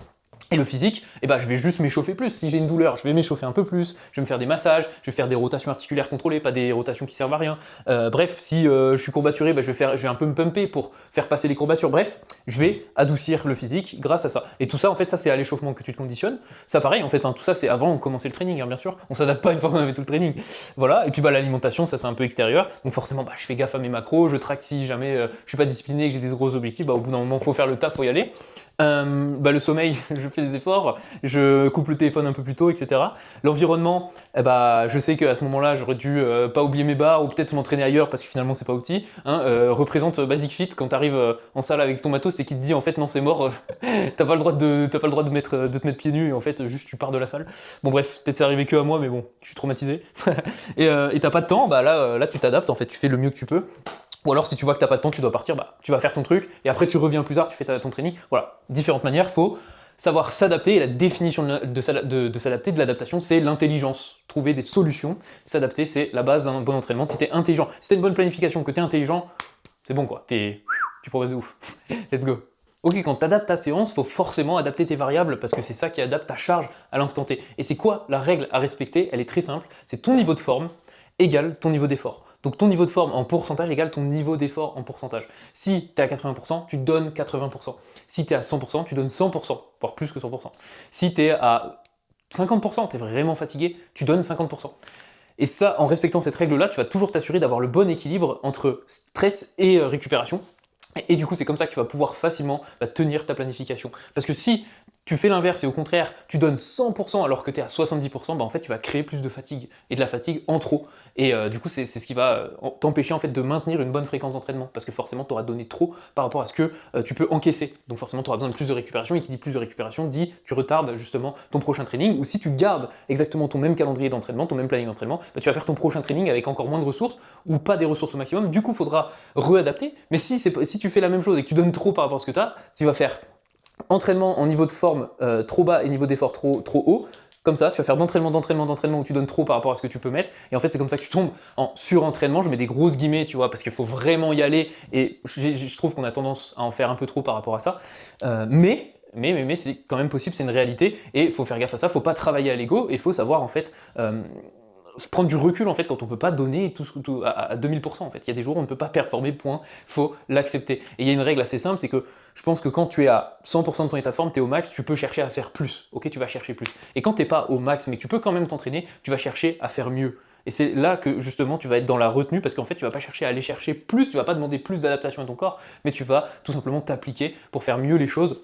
Et le physique, eh ben, je vais juste m'échauffer plus. Si j'ai une douleur, je vais m'échauffer un peu plus, je vais me faire des massages, je vais faire des rotations articulaires contrôlées, pas des rotations qui servent à rien. Bref, si je suis courbaturé, ben, je vais un peu me pumper pour faire passer les courbatures. Bref, je vais adoucir le physique grâce à ça. Et tout ça, en fait, ça c'est à l'échauffement que tu te conditionnes. Ça pareil, en fait, hein, tout ça c'est avant de commencer le training, hein, bien sûr. On s'adapte pas une fois qu'on avait tout le training. Voilà, et puis bah, l'alimentation, ça c'est un peu extérieur. Donc forcément, bah, je fais gaffe à mes macros, je traque si jamais je suis pas discipliné, que j'ai des gros objectifs, bah, au bout d'un moment, faut faire le taf, faut y aller. Bah, le sommeil, je fais des efforts, je coupe le téléphone un peu plus tôt, etc. L'environnement, eh bah, je sais qu'à ce moment-là, j'aurais dû pas oublier mes barres ou peut-être m'entraîner ailleurs parce que finalement c'est pas outil. Hein, représente Basic Fit quand t'arrives en salle avec ton matos et qui te dit en fait non c'est mort, t'as pas le droit de te mettre pieds nus et en fait juste tu pars de la salle. Bon bref, peut-être c'est arrivé que à moi mais bon, je suis traumatisé. Et t'as pas de temps, bah là tu t'adaptes en fait, tu fais le mieux que tu peux. Ou alors si tu vois que t'as pas de temps, tu dois partir, bah tu vas faire ton truc, et après tu reviens plus tard, tu fais ton training. Voilà, différentes manières, faut savoir s'adapter, et la définition de s'adapter, de l'adaptation, c'est l'intelligence. Trouver des solutions, s'adapter, c'est la base d'un bon entraînement. Si t'es intelligent, si t'as une bonne planification, que t'es intelligent, c'est bon quoi, tu progresses de ouf. Let's go. Ok, quand tu adaptes ta séance, il faut forcément adapter tes variables parce que c'est ça qui adapte ta charge à l'instant T. Et c'est quoi la règle à respecter? Elle est très simple, c'est ton niveau de forme égale ton niveau d'effort. Donc ton niveau de forme en pourcentage égale ton niveau d'effort en pourcentage. Si tu es à 80%, tu donnes 80%. Si tu es à 100%, tu donnes 100%, voire plus que 100%. Si tu es à 50%, tu es vraiment fatigué, tu donnes 50%. Et ça, en respectant cette règle-là, tu vas toujours t'assurer d'avoir le bon équilibre entre stress et récupération. Et du coup, c'est comme ça que tu vas pouvoir facilement tenir ta planification. Parce que si tu fais l'inverse et au contraire, tu donnes 100% alors que tu es à 70%, en fait, tu vas créer plus de fatigue et de la fatigue en trop. Et du coup, c'est ce qui va t'empêcher en fait de maintenir une bonne fréquence d'entraînement parce que forcément, tu auras donné trop par rapport à ce que tu peux encaisser. Donc forcément, tu auras besoin de plus de récupération et qui dit plus de récupération dit tu retardes justement ton prochain training ou si tu gardes exactement ton même calendrier d'entraînement, ton même planning d'entraînement, tu vas faire ton prochain training avec encore moins de ressources ou pas des ressources au maximum. Du coup, il faudra réadapter. Mais si tu fais la même chose et que tu donnes trop par rapport à ce que tu as, tu vas faire entraînement en niveau de forme trop bas et niveau d'effort trop haut. Comme ça, tu vas faire d'entraînement où tu donnes trop par rapport à ce que tu peux mettre. Et en fait, c'est comme ça que tu tombes en surentraînement. Je mets des grosses guillemets, tu vois, parce qu'il faut vraiment y aller. Et je trouve qu'on a tendance à en faire un peu trop par rapport à ça. Mais c'est quand même possible, c'est une réalité. Et il faut faire gaffe à ça. Il ne faut pas travailler à l'ego. Et il faut savoir, en fait, prendre du recul en fait quand on peut pas donner tout à 2000% en fait. Il y a des jours où on ne peut pas performer, point, faut l'accepter. Et il y a une règle assez simple, c'est que je pense que quand tu es à 100% de ton état de forme, tu es au max, tu peux chercher à faire plus, ok, tu vas chercher plus. Et quand tu n'es pas au max, mais que tu peux quand même t'entraîner, tu vas chercher à faire mieux. Et c'est là que justement tu vas être dans la retenue parce qu'en fait tu vas pas chercher à aller chercher plus, tu vas pas demander plus d'adaptation à ton corps, mais tu vas tout simplement t'appliquer pour faire mieux les choses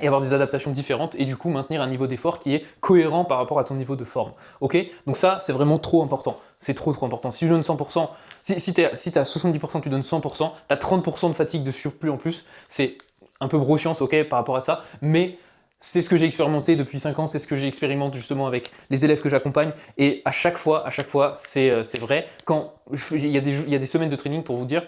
et avoir des adaptations différentes et du coup maintenir un niveau d'effort qui est cohérent par rapport à ton niveau de forme. Ok? Donc ça, c'est vraiment trop important. C'est trop important. Si tu donnes 100%, si t'es à 70%, tu donnes 100%, tu as 30% de fatigue de surplus en plus, c'est un peu broscience, ok, par rapport à ça, mais c'est ce que j'ai expérimenté depuis 5 ans, c'est ce que j'expérimente justement avec les élèves que j'accompagne, et à chaque fois, c'est vrai. Il y a des semaines de training pour vous dire,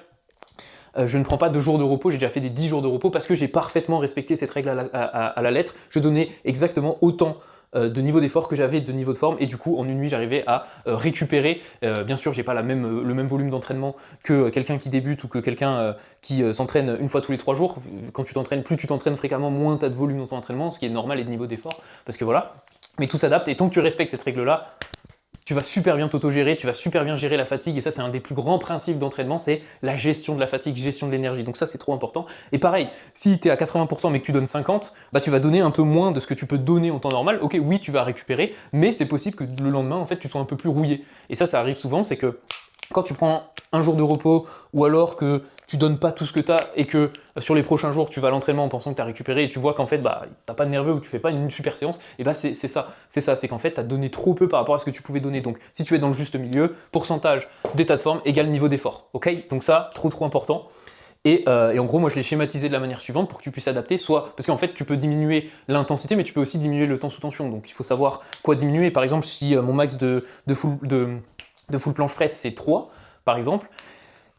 je ne prends pas 2 jours de repos, j'ai déjà fait des 10 jours de repos parce que j'ai parfaitement respecté cette règle à la lettre. Je donnais exactement autant de niveau d'effort que j'avais de niveau de forme et du coup en une nuit j'arrivais à récupérer. Bien sûr j'ai pas le même volume d'entraînement que quelqu'un qui débute ou que quelqu'un qui s'entraîne une fois tous les 3 jours. Quand tu t'entraînes, plus tu t'entraînes fréquemment, moins tu as de volume dans ton entraînement, ce qui est normal et de niveau d'effort parce que voilà. Mais tout s'adapte et tant que tu respectes cette règle là, tu vas super bien t'autogérer, tu vas super bien gérer la fatigue, et ça c'est un des plus grands principes d'entraînement, c'est la gestion de la fatigue, gestion de l'énergie, donc ça c'est trop important. Et pareil, si tu es à 80% mais que tu donnes 50, tu vas donner un peu moins de ce que tu peux donner en temps normal, ok oui tu vas récupérer, mais c'est possible que le lendemain en fait tu sois un peu plus rouillé. Et ça arrive souvent, c'est que quand tu prends un jour de repos ou alors que tu donnes pas tout ce que tu as et que sur les prochains jours tu vas à l'entraînement en pensant que tu as récupéré et tu vois qu'en fait t'as pas de nerveux ou tu fais pas une super séance, et c'est ça, c'est qu'en fait tu as donné trop peu par rapport à ce que tu pouvais donner. Donc si tu es dans le juste milieu, pourcentage d'état de forme égale niveau d'effort, ok? Donc ça, trop important. Et en gros, moi je l'ai schématisé de la manière suivante pour que tu puisses adapter, soit parce qu'en fait tu peux diminuer l'intensité, mais tu peux aussi diminuer le temps sous tension. Donc il faut savoir quoi diminuer. Par exemple, si mon max de full planche presse c'est 3, par exemple,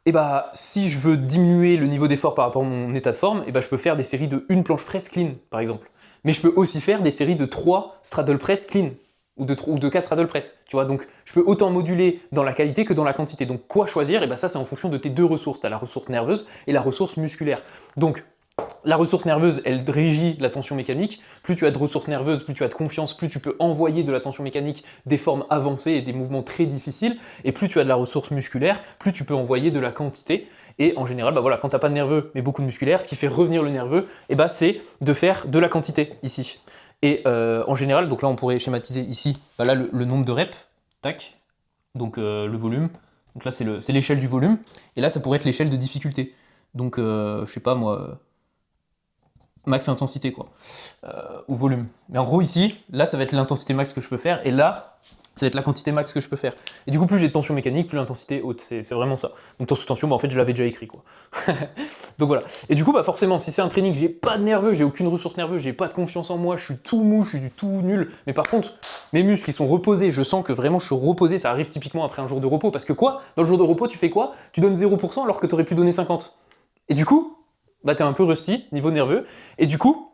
et si je veux diminuer le niveau d'effort par rapport à mon état de forme, je peux faire des séries de 1 planche presse clean, par exemple. Mais je peux aussi faire des séries de 3 straddle press clean, ou de 4 straddle press, tu vois. Donc je peux autant moduler dans la qualité que dans la quantité. Donc quoi choisir? Ça c'est en fonction de tes 2 ressources. Tu as la ressource nerveuse et la ressource musculaire. Donc la ressource nerveuse, elle régit la tension mécanique. Plus tu as de ressources nerveuses, plus tu as de confiance, plus tu peux envoyer de la tension mécanique des formes avancées et des mouvements très difficiles. Et plus tu as de la ressource musculaire, plus tu peux envoyer de la quantité. Et en général, quand tu n'as pas de nerveux mais beaucoup de musculaire, ce qui fait revenir le nerveux, c'est de faire de la quantité ici. Et en général, donc là on pourrait schématiser ici, là le nombre de reps, tac, donc le volume. Donc là c'est l'échelle du volume. Et là ça pourrait être l'échelle de difficulté. Donc je sais pas moi, max intensité quoi, ou volume. Mais en gros ici, là ça va être l'intensité max que je peux faire, et là ça va être la quantité max que je peux faire. Et du coup plus j'ai de tension mécanique, plus l'intensité haute, c'est vraiment ça. Donc temps sous tension, en fait je l'avais déjà écrit quoi. Donc voilà. Et du coup forcément si c'est un training, j'ai pas de nerveux, j'ai aucune ressource nerveuse, j'ai pas de confiance en moi, je suis tout mou, je suis du tout nul, mais par contre mes muscles ils sont reposés, je sens que vraiment je suis reposé, ça arrive typiquement après un jour de repos, parce que quoi, dans le jour de repos tu fais quoi? Tu donnes 0% alors que tu aurais pu donner 50. Et du coup, t'es un peu rusty, niveau nerveux, et du coup,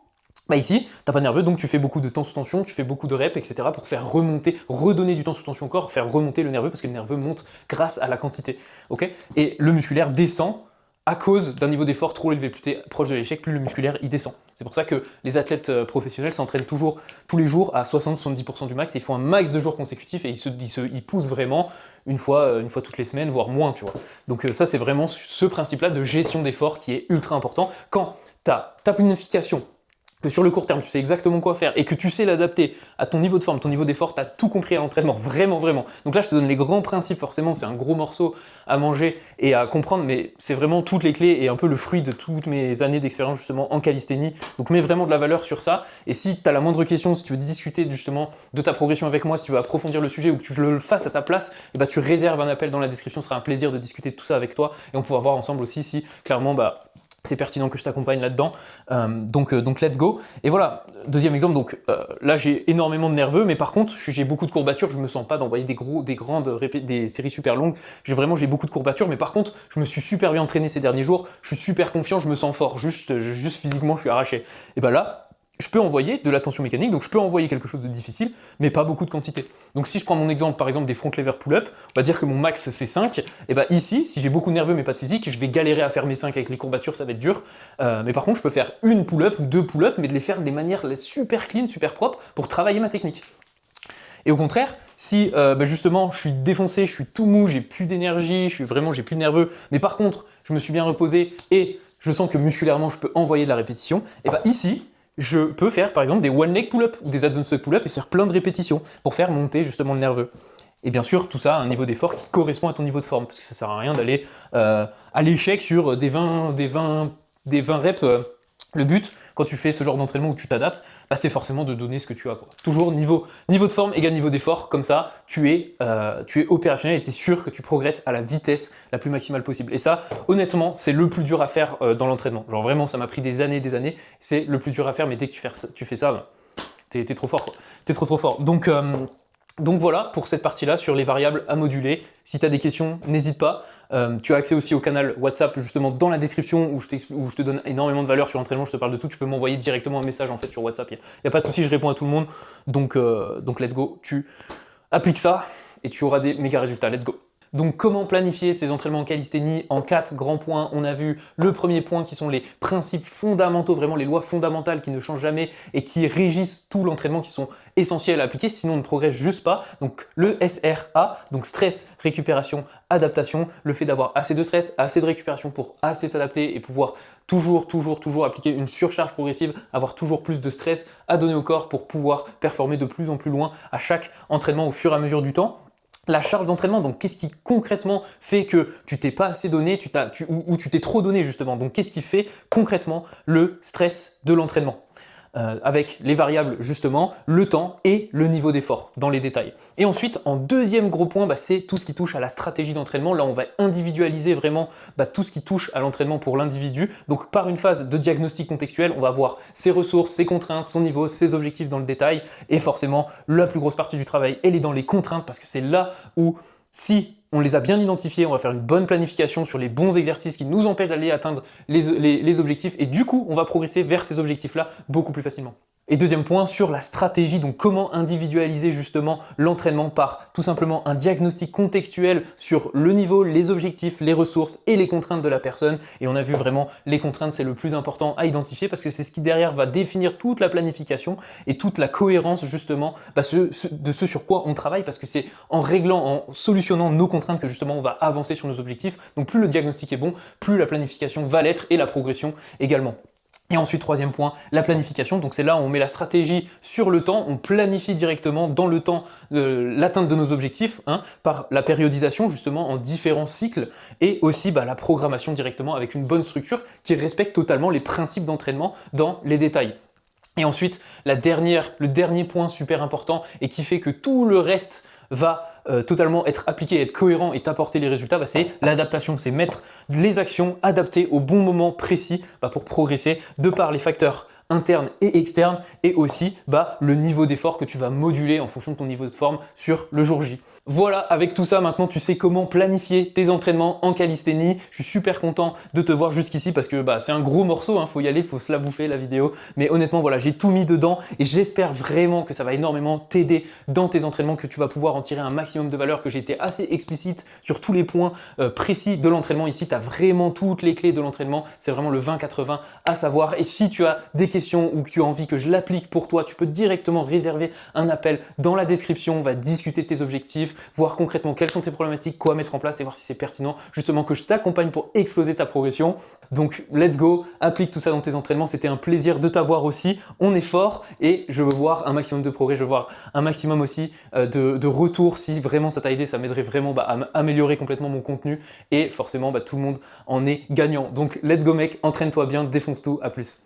ici, t'as pas de nerveux, donc tu fais beaucoup de temps sous tension, tu fais beaucoup de reps, etc. pour faire remonter, redonner du temps sous tension au corps, faire remonter le nerveux, parce que le nerveux monte grâce à la quantité, ok? Et le musculaire descend à cause d'un niveau d'effort trop élevé. Plus tu es proche de l'échec, plus le musculaire il descend. C'est pour ça que les athlètes professionnels s'entraînent toujours tous les jours à 60-70% du max, et ils font un max de jours consécutifs et ils poussent vraiment une fois toutes les semaines, voire moins, tu vois. Donc ça c'est vraiment ce principe-là de gestion d'effort qui est ultra important. Quand tu as ta planification que sur le court terme, tu sais exactement quoi faire et que tu sais l'adapter à ton niveau de forme, ton niveau d'effort, tu as tout compris à l'entraînement, vraiment, vraiment. Donc là, je te donne les grands principes, forcément, c'est un gros morceau à manger et à comprendre, mais c'est vraiment toutes les clés et un peu le fruit de toutes mes années d'expérience justement en calisthénie. Donc mets vraiment de la valeur sur ça. Et si tu as la moindre question, si tu veux discuter justement de ta progression avec moi, si tu veux approfondir le sujet ou que je le fasse à ta place, et bah, tu réserves un appel dans la description, ce sera un plaisir de discuter de tout ça avec toi et on pourra voir ensemble aussi si clairement c'est pertinent que je t'accompagne là-dedans, donc let's go. Et voilà, deuxième exemple, donc là j'ai énormément de nerveux, mais par contre j'ai beaucoup de courbatures, je me sens pas d'envoyer des séries super longues, j'ai beaucoup de courbatures, mais par contre je me suis super bien entraîné ces derniers jours, je suis super confiant, je me sens fort, juste physiquement je suis arraché. Et bah là, je peux envoyer de la tension mécanique, donc je peux envoyer quelque chose de difficile, mais pas beaucoup de quantité. Donc si je prends mon exemple, par exemple, des front lever pull-up, on va dire que mon max c'est 5, et bah ici, si j'ai beaucoup de nerveux mais pas de physique, je vais galérer à faire mes 5 avec les courbatures, ça va être dur. Mais par contre, je peux faire une pull-up ou 2 pull-up, mais de les faire de manière super clean, super propre, pour travailler ma technique. Et au contraire, si justement je suis défoncé, je suis tout mou, j'ai plus d'énergie, j'ai plus de nerveux, mais par contre, je me suis bien reposé et je sens que musculairement je peux envoyer de la répétition, et bah ici, je peux faire par exemple des one leg pull-up ou des advanced pull-up et faire plein de répétitions pour faire monter justement le nerveux. Et bien sûr, tout ça à un niveau d'effort qui correspond à ton niveau de forme, parce que ça sert à rien d'aller à l'échec sur des 20 reps. Le but, quand tu fais ce genre d'entraînement où tu t'adaptes, c'est forcément de donner ce que tu as, quoi. Toujours niveau de forme égale niveau d'effort, comme ça, tu es opérationnel et tu es sûr que tu progresses à la vitesse la plus maximale possible. Et ça, honnêtement, c'est le plus dur à faire dans l'entraînement. Genre vraiment, ça m'a pris des années, c'est le plus dur à faire, mais dès que tu fais ça, t'es trop fort, quoi. T'es trop fort. Donc voilà pour cette partie-là sur les variables à moduler. Si tu as des questions, n'hésite pas. Tu as accès aussi au canal WhatsApp justement dans la description où je te donne énormément de valeur sur l'entraînement, je te parle de tout. Tu peux m'envoyer directement un message en fait sur WhatsApp. Il n'y a pas de souci, je réponds à tout le monde. Donc let's go, tu appliques ça et tu auras des méga résultats. Let's go. Donc comment planifier ces entraînements en calisthénie en 4 grands points. On a vu le premier point qui sont les principes fondamentaux, vraiment les lois fondamentales qui ne changent jamais et qui régissent tout l'entraînement, qui sont essentiels à appliquer, sinon on ne progresse juste pas. Donc le SRA, donc stress, récupération, adaptation, le fait d'avoir assez de stress, assez de récupération pour assez s'adapter et pouvoir toujours appliquer une surcharge progressive, avoir toujours plus de stress à donner au corps pour pouvoir performer de plus en plus loin à chaque entraînement au fur et à mesure du temps. La charge d'entraînement, donc qu'est-ce qui concrètement fait que tu t'es pas assez donné, ou tu t'es trop donné justement. Donc qu'est-ce qui fait concrètement le stress de l'entraînement avec les variables justement, le temps et le niveau d'effort dans les détails. Et ensuite, en deuxième gros point, c'est tout ce qui touche à la stratégie d'entraînement. Là, on va individualiser vraiment tout ce qui touche à l'entraînement pour l'individu. Donc par une phase de diagnostic contextuel, on va voir ses ressources, ses contraintes, son niveau, ses objectifs dans le détail. Et forcément, la plus grosse partie du travail, elle est dans les contraintes parce que c'est là où si on les a bien identifiés, on va faire une bonne planification sur les bons exercices qui nous empêchent d'aller atteindre les objectifs et du coup, on va progresser vers ces objectifs-là beaucoup plus facilement. Et deuxième point, sur la stratégie, donc comment individualiser justement l'entraînement par tout simplement un diagnostic contextuel sur le niveau, les objectifs, les ressources et les contraintes de la personne. Et on a vu vraiment les contraintes, c'est le plus important à identifier parce que c'est ce qui derrière va définir toute la planification et toute la cohérence justement de ce sur quoi on travaille parce que c'est en réglant, en solutionnant nos contraintes que justement on va avancer sur nos objectifs. Donc plus le diagnostic est bon, plus la planification va l'être et la progression également. Et ensuite, troisième point, la planification. Donc c'est là où on met la stratégie sur le temps, on planifie directement dans le temps l'atteinte de nos objectifs par la périodisation justement en différents cycles et aussi la programmation directement avec une bonne structure qui respecte totalement les principes d'entraînement dans les détails. Et ensuite, le dernier point super important et qui fait que tout le reste va totalement être appliqué, être cohérent et t'apporter les résultats, c'est l'adaptation, c'est mettre les actions adaptées au bon moment précis pour progresser de par les facteurs internes et externes et aussi le niveau d'effort que tu vas moduler en fonction de ton niveau de forme sur le jour J. Voilà, avec tout ça, maintenant tu sais comment planifier tes entraînements en calisthénie. Je suis super content de te voir jusqu'ici parce que c'est un gros morceau, faut y aller, faut se la bouffer la vidéo. Mais honnêtement, voilà, j'ai tout mis dedans et j'espère vraiment que ça va énormément t'aider dans tes entraînements, que tu vas pouvoir en tirer un maximum de valeur, que j'ai été assez explicite sur tous les points précis de l'entraînement. Ici, tu as vraiment toutes les clés de l'entraînement. C'est vraiment le 20-80 à savoir. Et si tu as des questions questions ou que tu as envie que je l'applique pour toi, tu peux directement réserver un appel dans la description. On va discuter de tes objectifs, voir concrètement quelles sont tes problématiques, quoi mettre en place et voir si c'est pertinent justement que je t'accompagne pour exploser ta progression. Donc let's go, applique tout ça dans tes entraînements. C'était un plaisir de t'avoir aussi. On est fort et je veux voir un maximum de progrès, je veux voir un maximum aussi de retour. Si vraiment ça t'a aidé, ça m'aiderait vraiment à améliorer complètement mon contenu et forcément tout le monde en est gagnant. Donc let's go mec, entraîne-toi bien, défonce tout, à plus.